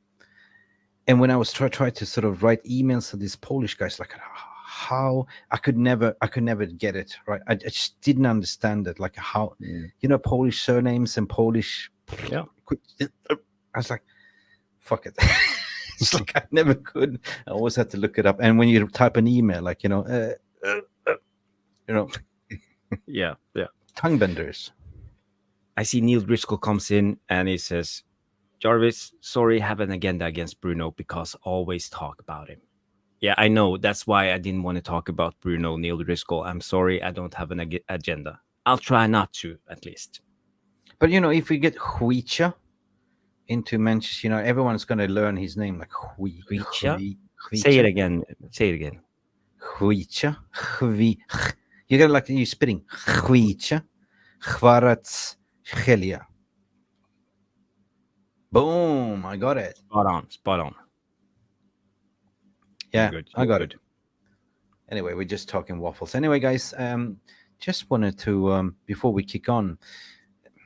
And when I was trying to sort of write emails to these Polish guys, like how I could never get it right. I just didn't understand it, like how Polish surnames and Polish. Yeah. I was like, fuck it. It's like I never could. I always had to look it up. And when you type an email, like Yeah. tongue benders. I see Neil Driscoll comes in and he says, Jarvis, sorry, have an agenda against Bruno because always talk about him. Yeah, I know. That's why I didn't want to talk about Bruno, Neil Driscoll. I'm sorry, I don't have an agenda. I'll try not to, at least. But, if we get Chvicha into Manchester, everyone's going to learn his name, like Chvicha? Say it again. Chvicha. You got like you spitting. Chvicha. Kvaratskhelia. Boom! I got it. Spot on. Yeah, Good. I got it. Anyway, we're just talking waffles. Anyway, guys, just wanted to before we kick on,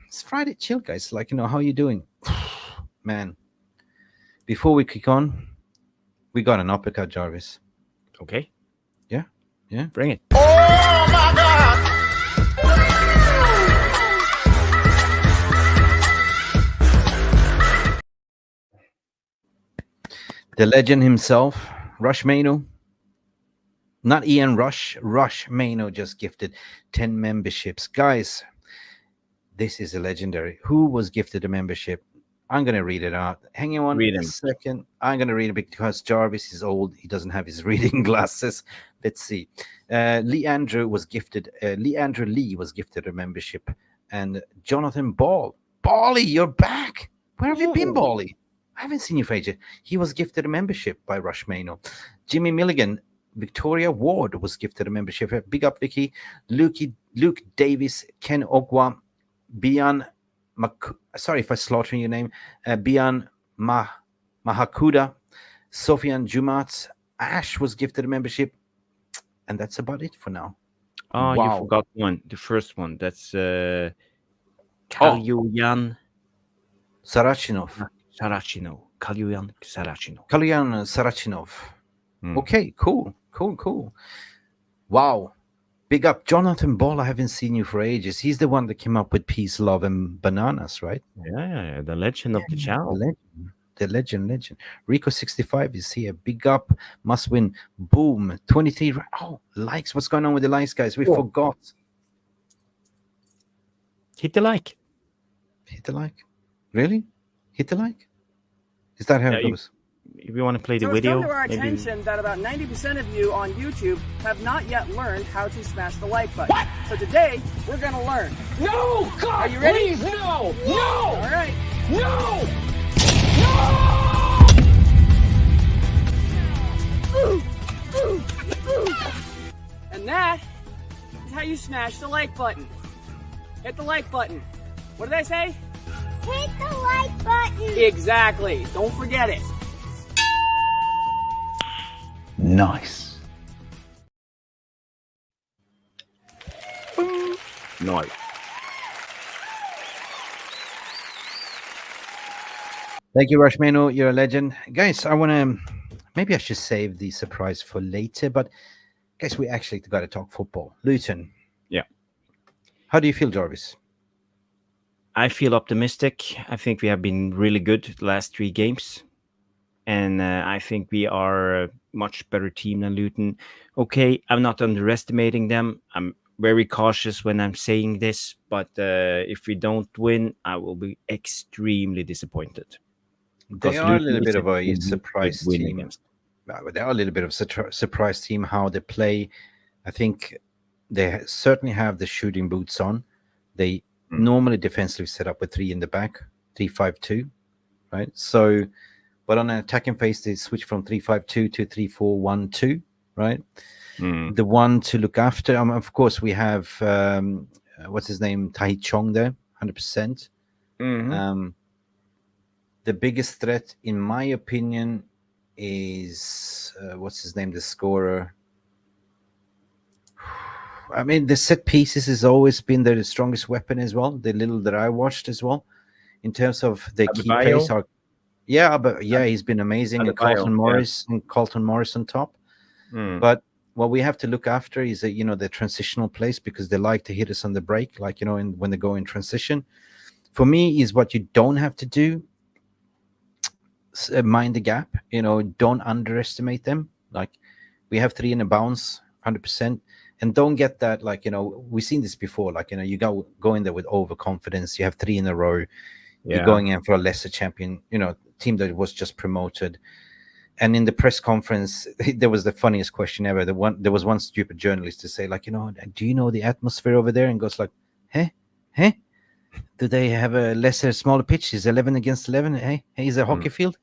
it's Friday chill, guys. Like, how you doing, man? Before we kick on, we got an uppercut, Jarvis. Okay. Yeah. Bring it. Oh my God! The legend himself, Rush Mano. Not Ian Rush. Rush Mano just gifted 10 memberships. Guys, this is a legendary. Who was gifted a membership? I'm going to read it out. Hang on a second. I'm going to read it because Jarvis is old. He doesn't have his reading glasses. Let's see. Leandro Lee was gifted a membership. And Jonathan Ball. Bally, you're back. Where have you been, Bally? I haven't seen you for ages. He was gifted a membership by Rush Mano. Jimmy Milligan, Victoria Ward was gifted a membership. Big up, Vicky. Luke Davis, Ken Ogwa, Bian. Sorry if I slaughtering your name. Bian Mahakuda, Sofian Jumat, Ash was gifted a membership, and that's about it for now. Oh, Wow. You forgot one. The first one. That's Kalyan Sarachinov. Kalyan Sarachinov. Kalyan Sarachinov. Okay, cool. Wow. Big up. Jonathan Ball, I haven't seen you for ages. He's the one that came up with peace, love, and bananas, right? Yeah, the legend of the channel. The legend. Rico65 is here. Big up. Must win. Boom. 23. Oh, likes. What's going on with the likes, guys? We forgot. Hit the like. Hit the like. Really? Hit the like? Is that how it goes? If you want to play the So video, it's come to our attention that about 90% of you on YouTube have not yet learned how to smash the like button. What? So today, we're going to learn. No! God, Are you ready? please, no! No! All right. No! And that is how you smash the like button. Hit the like button. What did I say? Hit the like button. Exactly. Don't forget it. Nice. Nice. Thank you, Rush Mano. You're a legend. Guys, I want to... Maybe I should save the surprise for later, but guys, we actually got to talk football. Luton. Yeah. How do you feel, Jarvis? I feel optimistic. I think we have been really good the last 3 games. And I think we are a much better team than Luton. Okay, I'm not underestimating them. I'm very cautious when I'm saying this, but if we don't win, I will be extremely disappointed. They Because are a Luton little is bit a of a team we should surprise win team. against. They are a little bit of a surprise team how they play. I think they certainly have the shooting boots on. They normally defensively set up with 3 in the back, 3-5-2, right? So, but on an attacking phase, they switch from 3-5-2 to 3-4-1-2, right? The one to look after, of course, we have what's his name, Tai Chong there, 100%. The biggest threat, in my opinion, is what's his name, the scorer. I mean, the set pieces has always been their strongest weapon as well. The little that I watched as well, in terms of the key Adebayo? plays are. Yeah, but yeah, he's been amazing. And Adebayo, Carlton Morris on top. But what we have to look after is the transitional plays, because they like to hit us on the break, like when they go in transition. For me, is what you don't have to do. Mind the gap. Don't underestimate them. Like, we have 3 in a bounce, 100%. And don't get that, we've seen this before. You go in there with overconfidence. You have 3 in a row. You're going in for a lesser champion, team that was just promoted. And in the press conference, there was the funniest question ever. There was one stupid journalist to say, do you know the atmosphere over there? And goes like, hey, do they have a smaller pitch? Is 11 against 11? Hey, is a hockey field?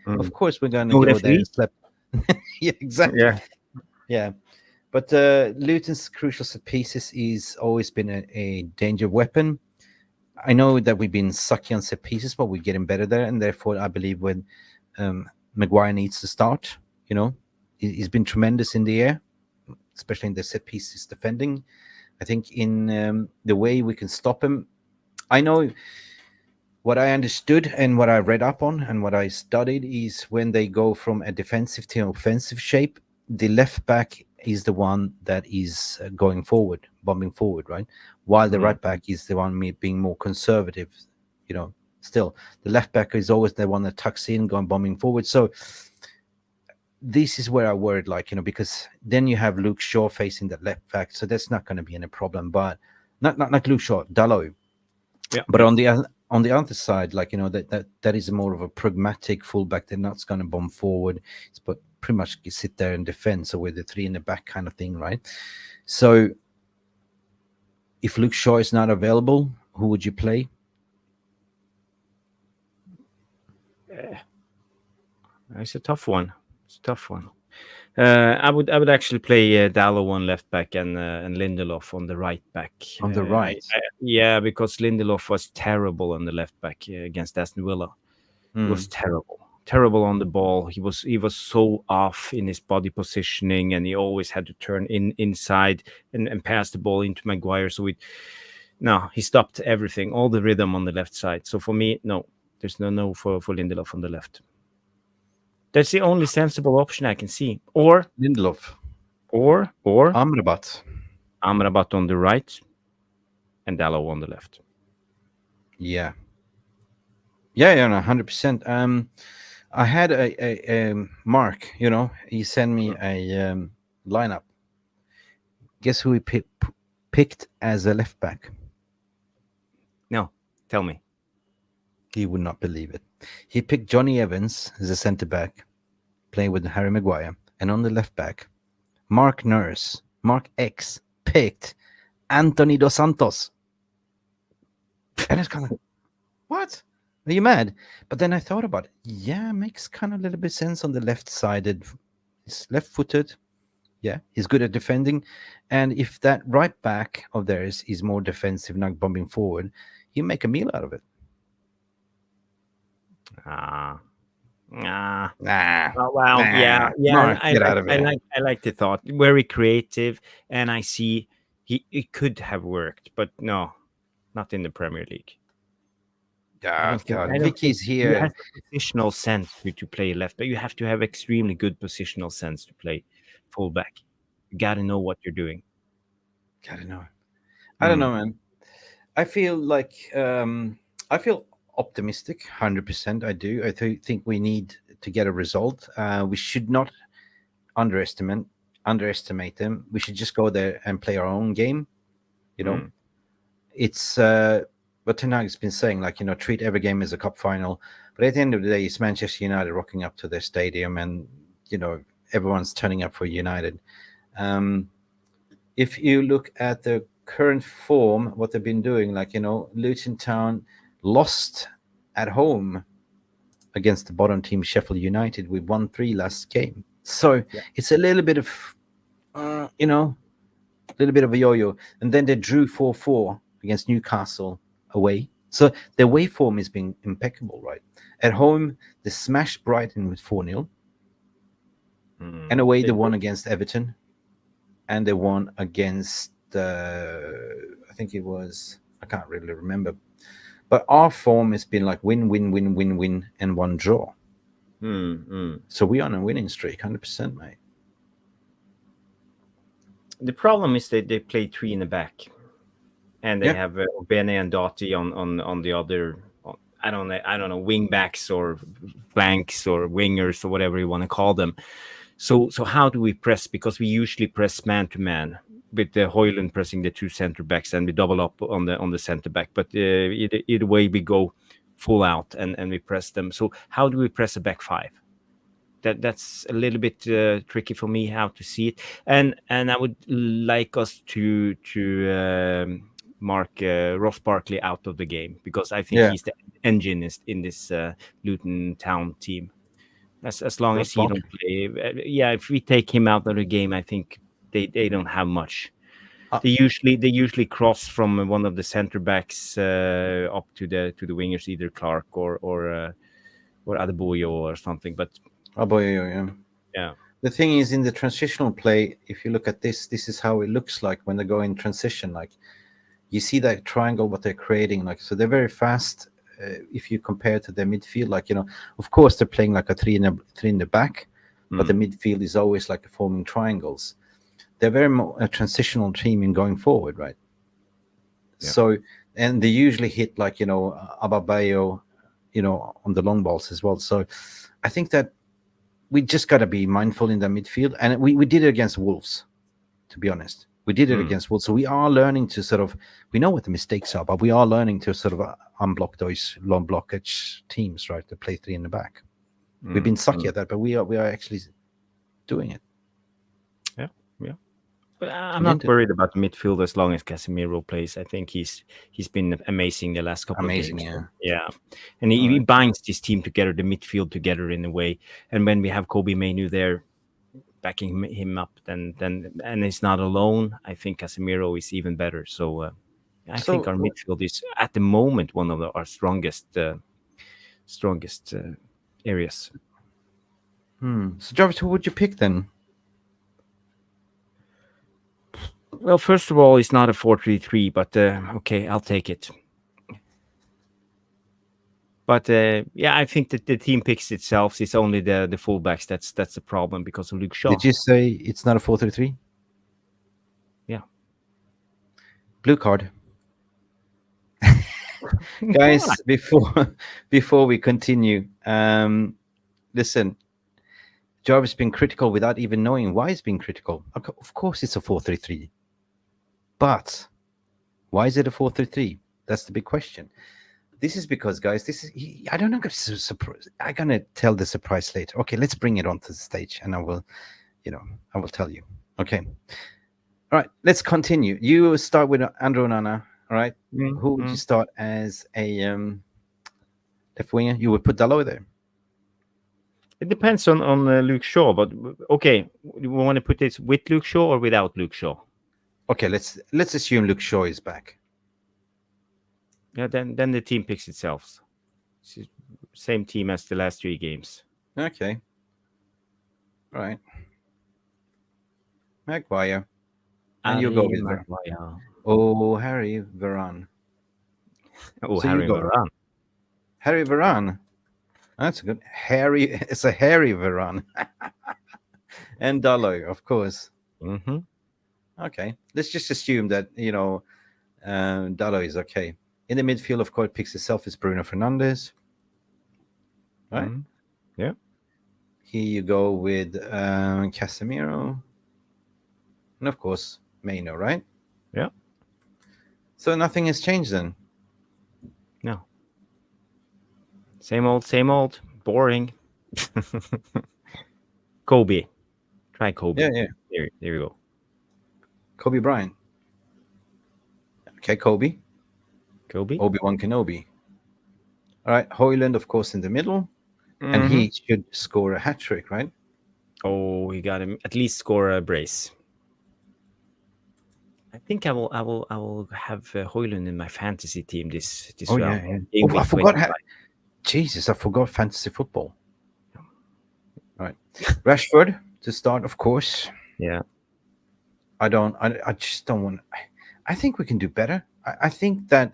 Of course we're going to go there and slap. Yeah, exactly. Yeah. But Luton's crucial set pieces is always been a danger weapon. I know that we've been sucky on set pieces, but we're getting better there. And therefore, I believe when Maguire needs to start, he's been tremendous in the air, especially in the set pieces defending. I think in the way we can stop him, I know what I understood and what I read up on and what I studied is when they go from a defensive to an offensive shape, the left back is the one that is going forward, bombing forward, right? While the right back is the one being more conservative, still. The left back is always the one that tucks in, going bombing forward. So this is where I worried, because then you have Luke Shaw facing that left back, so that's not going to be any problem. But not Luke Shaw, Dalot. Yeah. But on the other side, that is more of a pragmatic fullback. They're not going to bomb forward, but pretty much sit there and defend. So with the 3 in the back kind of thing, right? So if Luke Shaw is not available, who would you play? It's a tough one. I would actually play Dallow on left back and Lindelof on the right back. On the right, because Lindelof was terrible on the left back against Aston Villa. He was terrible on the ball. He was so off in his body positioning, and he always had to turn inside and pass the ball into Maguire. So he stopped everything, all the rhythm on the left side. So for me, no, there's no for Lindelof on the left. That's the only sensible option I can see. Or Lindelof. Or Amrabat on the right and Dallow on the left. Yeah, 100%. I had a Mark, he sent me a lineup. Guess who he picked as a left back? No, tell me. He would not believe it. He picked Johnny Evans as a centre back, playing with Harry Maguire, and on the left back, Mark X, picked Anthony Dos Santos. And it's kind of, what? Are you mad? But then I thought about it. Yeah, makes kind of a little bit sense on the left-sided. He's left-footed. Yeah, he's good at defending. And if that right back of theirs is more defensive, not bombing forward, you make a meal out of it. Oh, Mark, get out of it. I like the thought. Very creative, and I see it could have worked, but no, not in the Premier League. God, Vicky's here. You have positional sense to play left, but you have to have extremely good positional sense to play fullback. You got to know what you're doing. Gotta know. I don't know, man. I feel I feel optimistic, 100%. I do. I think we need to get a result. We should not underestimate them. We should just go there and play our own game. You know, it's what Ten Hag's been saying, like, treat every game as a cup final. But at the end of the day, it's Manchester United rocking up to their stadium, and everyone's turning up for United. If you look at the current form, what they've been doing, like, Luton Town lost at home against the bottom team Sheffield United with 1-3 last game. So it's a little bit of, a little bit of a yo-yo. And then they drew 4-4 against Newcastle away. So the away form has been impeccable, right? At home, they smashed Brighton with 4-0. And away, they won against Everton. And they won against, I think it was, I can't really remember. But our form has been like win, win, win, win, win, and one draw. So we're on a winning streak, 100%, mate. The problem is that they play three in the back, and they have Bene and Dotti on the other. I don't know, wing backs or flanks or wingers or whatever you want to call them. So how do we press? Because we usually press man to man, with the Højlund pressing the two center backs, and we double up on the center back. But either way, we go full out and we press them. So how do we press a back five? That's a little bit tricky for me how to see it, and I would like us to mark Ross Barkley out of the game, because I think he's the engine in this Luton Town team. As long as he don't play, if we take him out of the game, I think they don't have much. They usually cross from one of the center backs up to the wingers, either Clark or Adebayo or something. But Adebayo, yeah. The thing is, in the transitional play, if you look at this is how it looks like when they go in transition. Like, you see that triangle, what they're creating. Like, so they're very fast. If you compare to their midfield, like, of course they're playing like a three in the back, but the midfield is always like forming triangles. They're very a transitional team in going forward, right? Yeah. So, and they usually hit like, Adebayo, on the long balls as well. So I think that we just got to be mindful in the midfield. And we did it against Wolves, to be honest. We did it against Wolves. So we are learning to we know what the mistakes are, but we are learning to unblock those long blockage teams, right? To play three in the back. We've been sucky at that, but we are actually doing it. Yeah. But I'm not worried about the midfield as long as Casemiro plays. I think he's been amazing the last couple of games. Yeah. And he binds this team together, the midfield together in a way. And when we have Kobe Mainoo there backing him up, then and he's not alone, I think Casemiro is even better. So I think our midfield is at the moment one of our strongest areas. So Jarvis, who would you pick then? Well, first of all, it's not a 4-3-3, but okay, I'll take it. But I think that the team picks itself. It's only the fullbacks that's the problem because of Luke Shaw. Did you say it's not a 4-3-3? Yeah. Blue card. Guys, before we continue, listen. Jarvis has been critical without even knowing why he's been critical. Of course, it's a 4-3-3. But why is it a 4-3-3? That's the big question. This is because, guys, I don't know. I'm going to tell the surprise later. Okay, let's bring it onto the stage and I will tell you. Okay. All right, let's continue. You start with Andrew Onana, all right? Who would you start as a left winger? You would put Dalot there. It depends on Luke Shaw, but okay, we want to put this with Luke Shaw or without Luke Shaw? Okay, let's assume Luke Shaw is back. Yeah, then the team picks itself. Same team as the last 3 games. Okay. All right. Maguire. And you go with Maguire. Oh, Harry Varane. Oh, so Harry Varane. Harry Varane. That's good. It's a Harry Varane. And Dalot, of course. Mm-hmm. Okay. Let's just assume that, Dalot is okay. In the midfield, of course, picks itself is Bruno Fernandes. Right? Yeah. Here you go with Casemiro. And of course, Maino, right? Yeah. So nothing has changed then. No. Same old. Boring. Kobe. Try Kobe. Yeah. There you go. Kobe Bryant. Okay, Kobe. Kobe. Obi-Wan Kenobi. All right, Hoyland, of course, in the middle. And he should score a hat trick, right? Oh, he got him at least score a brace. I think I will have Hoyland in my fantasy team this round. Yeah. Oh, I forgot. Jesus, I forgot fantasy football. All right, Rashford to start, of course. Yeah. I just don't want. I think we can do better. I think that.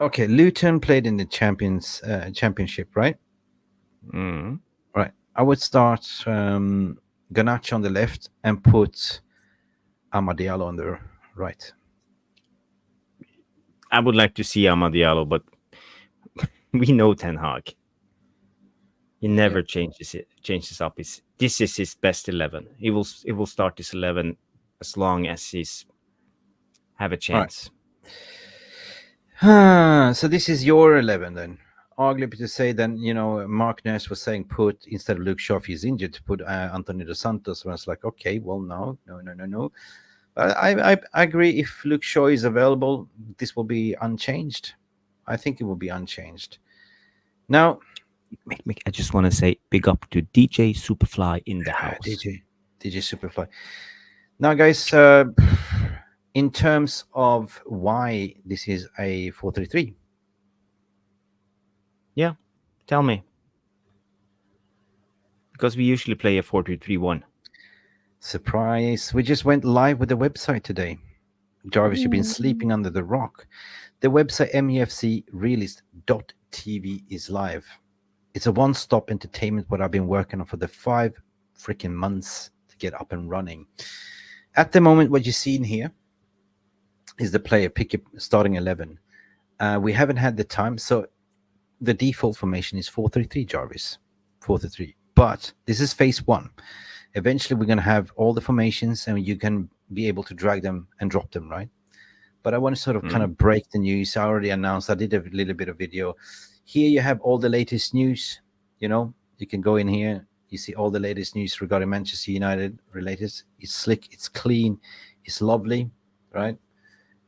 Okay, Luton played in the championship, right? Right. I would start Garnacho on the left and put Amad Diallo on the right. I would like to see Amad Diallo, but we know Ten Hag. He never changes up. This is his best 11. He will start this 11 as long as he's have a chance. Right. So this is your 11 then. Arguably to say then, Mark Nurse was saying put, instead of Luke Shaw, if he's injured, to put Antonio Dos Santos. And I was like, okay, well, no. I agree. If Luke Shaw is available, this will be unchanged. I think it will be unchanged. Now, I just want to say big up to DJ Superfly in the house. DJ Superfly. Now, guys, in terms of why this is a 4-3-3. Yeah, tell me. Because we usually play a 4-2-3-1. Surprise. We just went live with the website today. Jarvis, you've been sleeping under the rock. The website MUFC realist.tv is live. It's a one-stop entertainment what I've been working on for the 5 freaking months to get up and running. At the moment, what you see in here is the player pick your starting 11. We haven't had the time, so the default formation is 4-3-3, Jarvis. 4-3-3. But this is phase 1. Eventually, we're going to have all the formations, and you can be able to drag them and drop them, right? But I want to sort of kind of break the news. I already announced. I did a little bit of video. Here you have all the latest news. You can go in here. You see all the latest news regarding Manchester United related. It's slick. It's clean. It's lovely, right?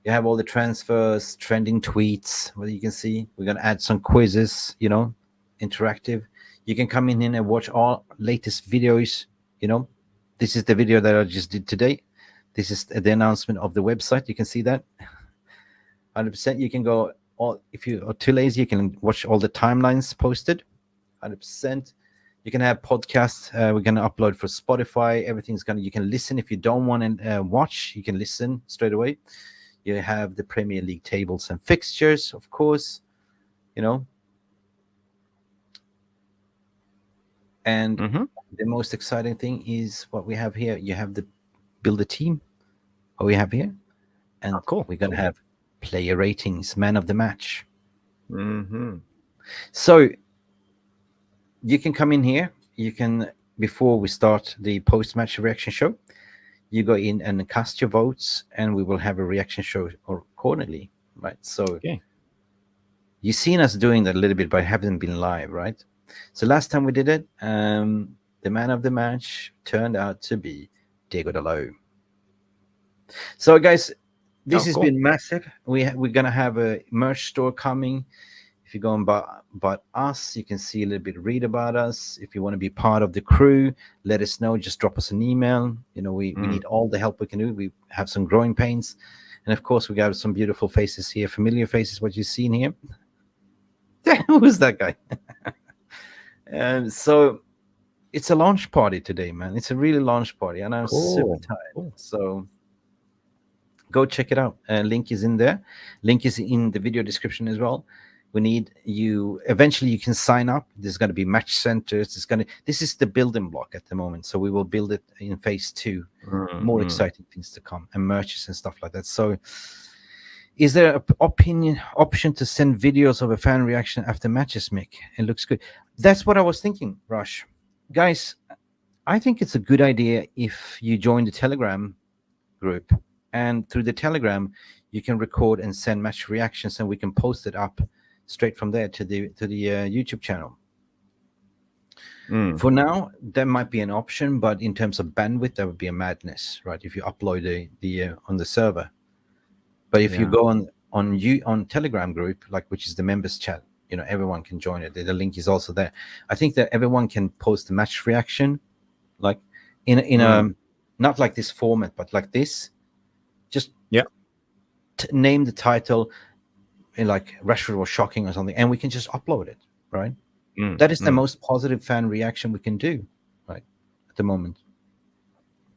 You have all the transfers, trending tweets. Well, you can see we're going to add some quizzes, interactive. You can come in here and watch all latest videos. This is the video that I just did today. This is the announcement of the website. You can see that 100%. You can go if you are too lazy, you can watch all the timelines posted 100%. You can have podcasts. We're going to upload for Spotify. You can listen. If you don't want to watch, you can listen straight away. You have the Premier League tables and fixtures, of course, And the most exciting thing is what we have here. You have the build a team, what we have here. And cool. We're going to have player ratings, man of the match. So you can come in here. You can, before we start the post-match reaction show, you go in and cast your votes, and we will have a reaction show accordingly, right? So you've seen us doing that a little bit, but haven't been live, right? So last time we did it, the man of the match turned out to be Diego Dalot. So, guys, this has been massive. We're going to have a merch store coming. If you go and about us, you can see a little bit, read about us. If you want to be part of the crew, let us know. Just drop us an email. We need all the help we can do. We have some growing pains. And, of course, we got some beautiful faces here, familiar faces, what you've seen here. Who's that guy? And so it's a launch party today, man. It's a really launch party, and I'm super tired. So go check it out. Link is in there. Link is in the video description as well. We need you. Eventually, you can sign up. There's going to be match centers. This is the building block at the moment. So we will build it in phase 2. More exciting things to come, and merches and stuff like that. So, is there an option to send videos of a fan reaction after matches, Mick? It looks good. That's what I was thinking, Rush. Guys, I think it's a good idea if you join the Telegram group, and through the Telegram, you can record and send match reactions, and we can post it up straight from there to the YouTube channel. For now, that might be an option, but in terms of bandwidth, that would be a madness, right? If you upload the on the server. But if you go on Telegram group, like, which is the members chat, everyone can join it. The link is also there. I think that everyone can post a match reaction, like in a not like this format, but like this. Just name the title, like Rashford was shocking or something, and we can just upload it, right? That is the most positive fan reaction we can do, right, at the moment.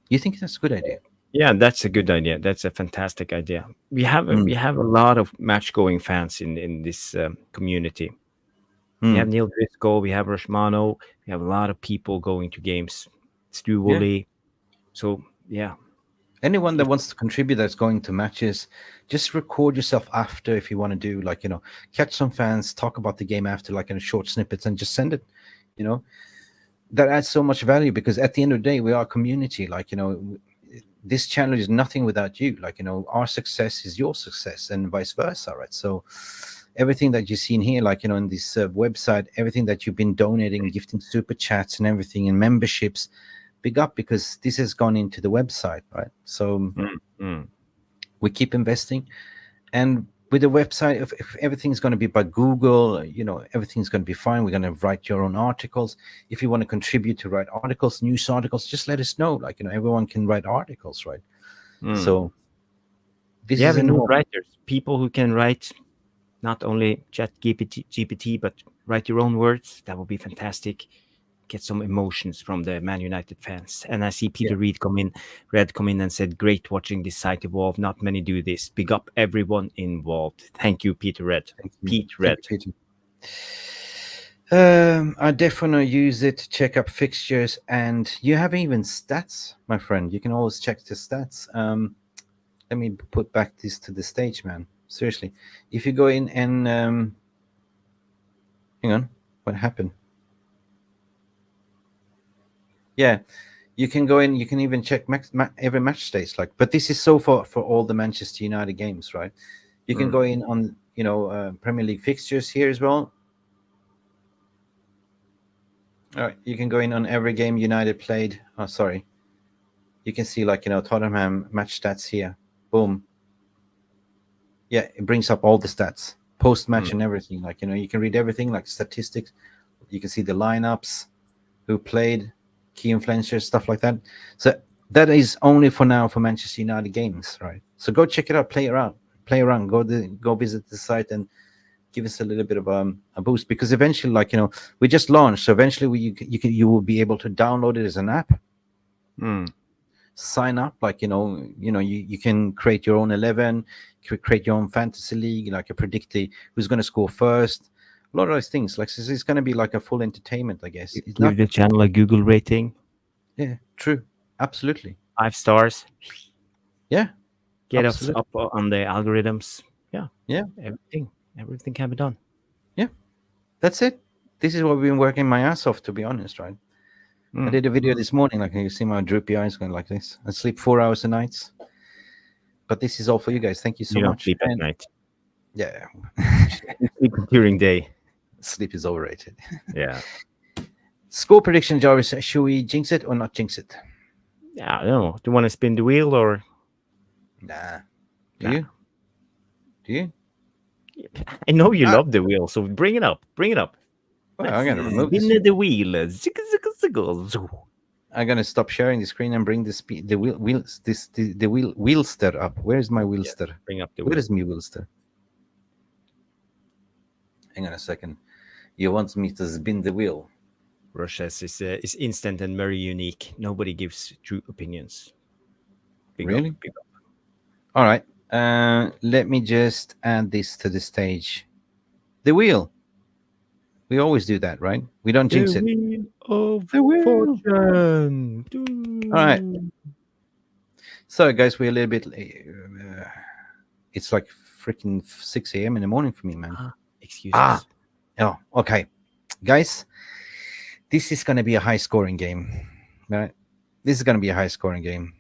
You think that's a good idea? Yeah, that's a good idea. That's a fantastic idea. We have a lot of match-going fans in this community. We have Neil Driscoll, we have Rashmano, we have a lot of people going to games. Stu Woolley. So, yeah. Anyone that wants to contribute that's going to matches, just record yourself after if you want to do, like, catch some fans, talk about the game after, like, in short snippets, and just send it. That adds so much value, because at the end of the day, we are a community. Like, this channel is nothing without you. Like, our success is your success, and vice versa, right? So everything that you see in here, like, in this website, everything that you've been donating, gifting super chats and everything, and memberships, big up, because this has gone into the website, right? So we keep investing, and with the website, if everything's going to be by Google, everything's going to be fine. We're going to write your own articles. If you want to contribute to write articles, news articles, just let us know. Like, everyone can write articles, right? So this is new writers, people who can write not only chat GPT, but write your own words. That would be fantastic. Get some emotions from the Man United fans. And I see Peter Red come in and said, great watching this site evolve. Not many do this. Big up everyone involved. Thank you, Peter Red. Pete Red. I definitely use it to check up fixtures, and you have even stats, my friend. You can always check the stats. Let me put back this to the stage, man. Seriously. If you go in and hang on, what happened? Yeah, you can go in. You can even check every match stage. Like, but this is so for all the Manchester United games, right? You can go in on Premier League fixtures here as well. All right, you can go in on every game United played. Oh, sorry. You can see, like, Tottenham match stats here. Boom. Yeah, it brings up all the stats, post match and everything. Like, you can read everything, like statistics. You can see the lineups, who played, key influencers, stuff like that. So that is only for now for Manchester United games, right? So go check it out, play around, go visit the site and give us a little bit of a boost, because eventually, like, we just launched, so eventually you will be able to download it as an app, sign up, like, you can create your own 11, create your own fantasy league, like, predict who's going to score first. A lot of those things, like, it's going to be like a full entertainment, I guess. Give the channel a Google rating. Yeah, true. Absolutely. 5 stars. Yeah. Get us up on the algorithms. Yeah. Yeah. Everything can be done. Yeah. That's it. This is what we've been working my ass off, to be honest, right? I did a video this morning, like, you see my droopy eyes going like this. I sleep 4 hours a night. But this is all for you guys. Thank you so much. Sleep at night. Yeah. Sleep during day. Sleep is overrated. Yeah. Score prediction, Jarvis. Should we jinx it or not jinx it? Yeah, I don't know. Do you want to spin the wheel or? Nah. Do you? I know you love the wheel, so bring it up. Well, I'm gonna remove this. Spin the wheel. I'm gonna stop sharing the screen and bring the wheelster up. Where is my wheelster? Yeah, bring up the wheel. Where is my wheelster? Hang on a second. You want me to spin the wheel? Russia's is instant and very unique. Nobody gives true opinions. Really? All right. Let me just add this to the stage. The wheel. We always do that, right? We don't jinx it. Wheel of The wheel. Fortune. All right. So, guys, we're a little bit. It's like freaking 6 a.m. in the morning for me, man. Excuses. Oh, okay, guys. This is going to be a high-scoring game, right? This is going to be a high-scoring game.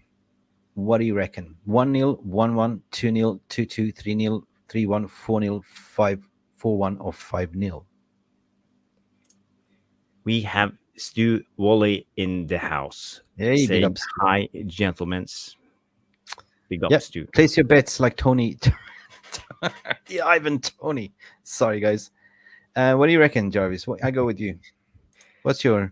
What do you reckon? 1-0, 1-1, 2-0, 2-2, 3-0, 3-1, 4-0, 5-4-1, or 5-0? We have Stu Wally in the house. Hey, big saying ups. hi, gentlemen. Big ups, Yep. Stu. Place your bets like Tony. Yeah, Ivan Tony. Sorry, guys. What do you reckon, Jarvis? I go with you. What's your?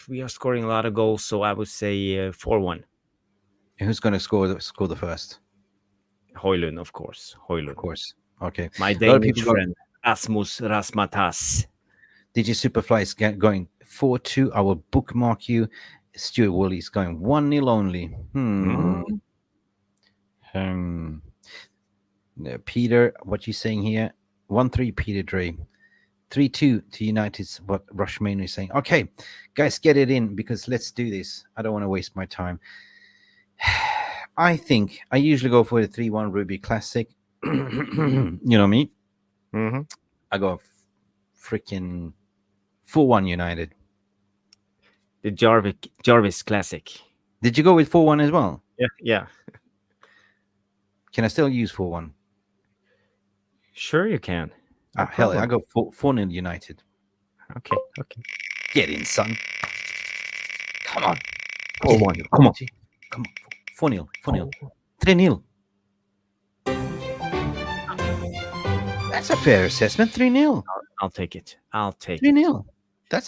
We are scoring a lot of goals, so I would say 4-1. Who's going to score the first? Højlund, of course. Højlund. Of course. Okay. My A lot of Danish people friend, Asmus Rasmatas. DJ Superfly is going 4-2. I will bookmark you. Stuart Woolley is going 1-0 only. Peter, what you saying here? 1-3, Peter Dre. 3-2 to United's what Rushman is saying. Okay, guys, get it in because let's do this. I don't want to waste my time. I think I usually go for the 3-1 Ruby Classic. You know me. Mm-hmm. I go freaking 4-1 United. The Jarvis Classic. Did you go with 4-1 as well? Yeah. Can I still use 4-1? Sure you can. No Hell, I problem. go 4-0 United. Okay. Get in, son. Come on. 4-1. Come on. 4-0. 4-0. 3-0. That's a fair assessment. 3-0. I'll take it. 3-0.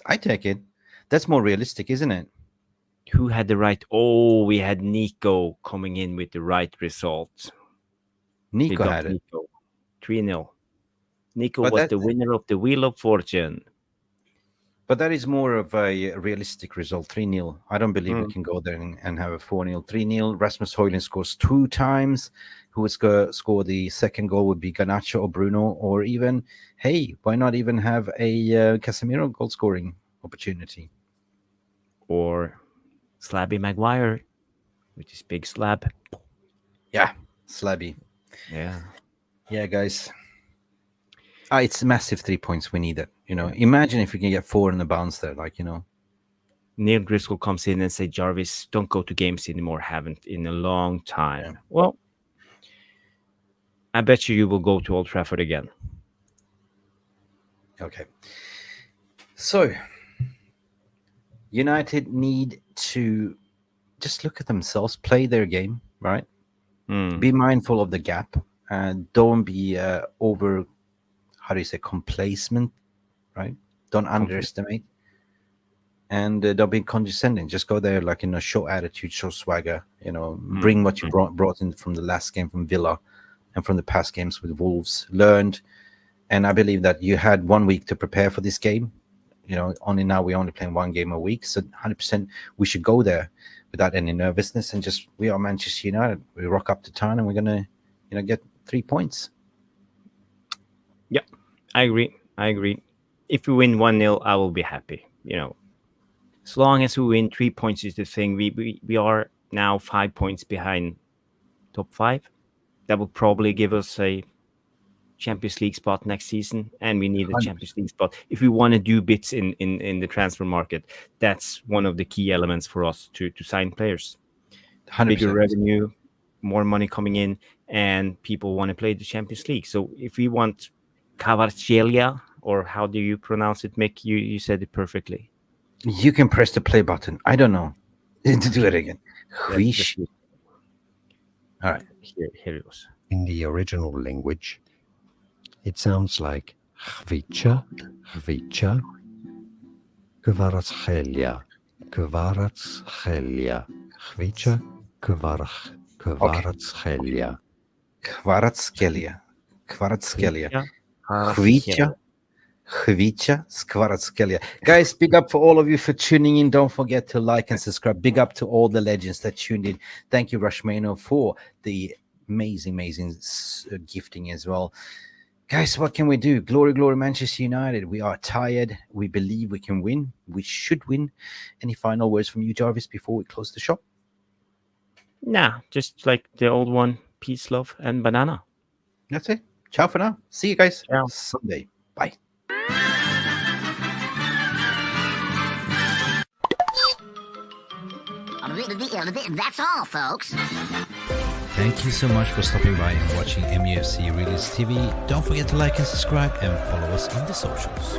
I take it. That's more realistic, isn't it? Who had the right? Oh, we had Nico coming in with the right result. Nico Big up had it. Nico. 3-0. Nico But was that- the winner of the Wheel of Fortune. But that is more of a realistic result, 3-0. I don't believe we can go there and have a 4-0. 3-0. Rasmus Højlund scores 2 times. Who would score the second goal would be Garnacho or Bruno, or even, hey, why not even have a Casemiro goal scoring opportunity? Or Slabby Maguire, which is big slab. Yeah, Slabby. Yeah. Yeah, guys. It's massive 3 points. We need it. Imagine if we can get 4 in the bounce there, Neil Driscoll comes in and say, Jarvis, don't go to games anymore. Haven't in a long time. Yeah. Well, I bet you will go to Old Trafford again. Okay. So, United need to just look at themselves, play their game, right? Be mindful of the gap. Don't be complacent, right? Don't underestimate. And don't be condescending. Just go there show attitude, show swagger, bring what you brought in from the last game from Villa and from the past games with Wolves, learned. And I believe that you had 1 week to prepare for this game. Only now we're only playing 1 game a week. So 100% we should go there without any nervousness and we are Manchester United. We rock up to town and we're going to, get 3 points. Yeah, I agree. If we win 1-0, I will be happy. As long as we win, 3 points is the thing. We are now 5 points behind top 5. That will probably give us a Champions League spot next season, and we need a 100%. Champions League spot if we want to do bits in the transfer market. That's one of the key elements for us to sign players. 100%. Bigger revenue, more money coming in, and people want to play the Champions League. So if we want Kvaratskhelia, or how do you pronounce it, Mick? You said it perfectly. You can press the play button. I don't know. To do it again. Wish. All right. Here it goes. In the original language, it sounds like Chvicha, Kvaratskhelia, Chvicha, Kvaratskhelia. Kvaratskhelia. Chvicha Kvaratskhelia. Guys, big up for all of you for tuning in. Don't forget to like and subscribe. Big up to all the legends that tuned in. Thank you, Rushmano, for the Amazing gifting as well. Guys, what can we do? Glory, glory, Manchester United. We are tired. We believe we can win. We should win. Any final words from you, Jarvis, before we close the shop? Nah, just like the old one. Peace, love, and banana. That's it. Ciao for now. See you guys Ciao. Sunday. Bye. That's all, folks. Thank you so much for stopping by and watching MUFC Release TV. Don't forget to like and subscribe and follow us on the socials.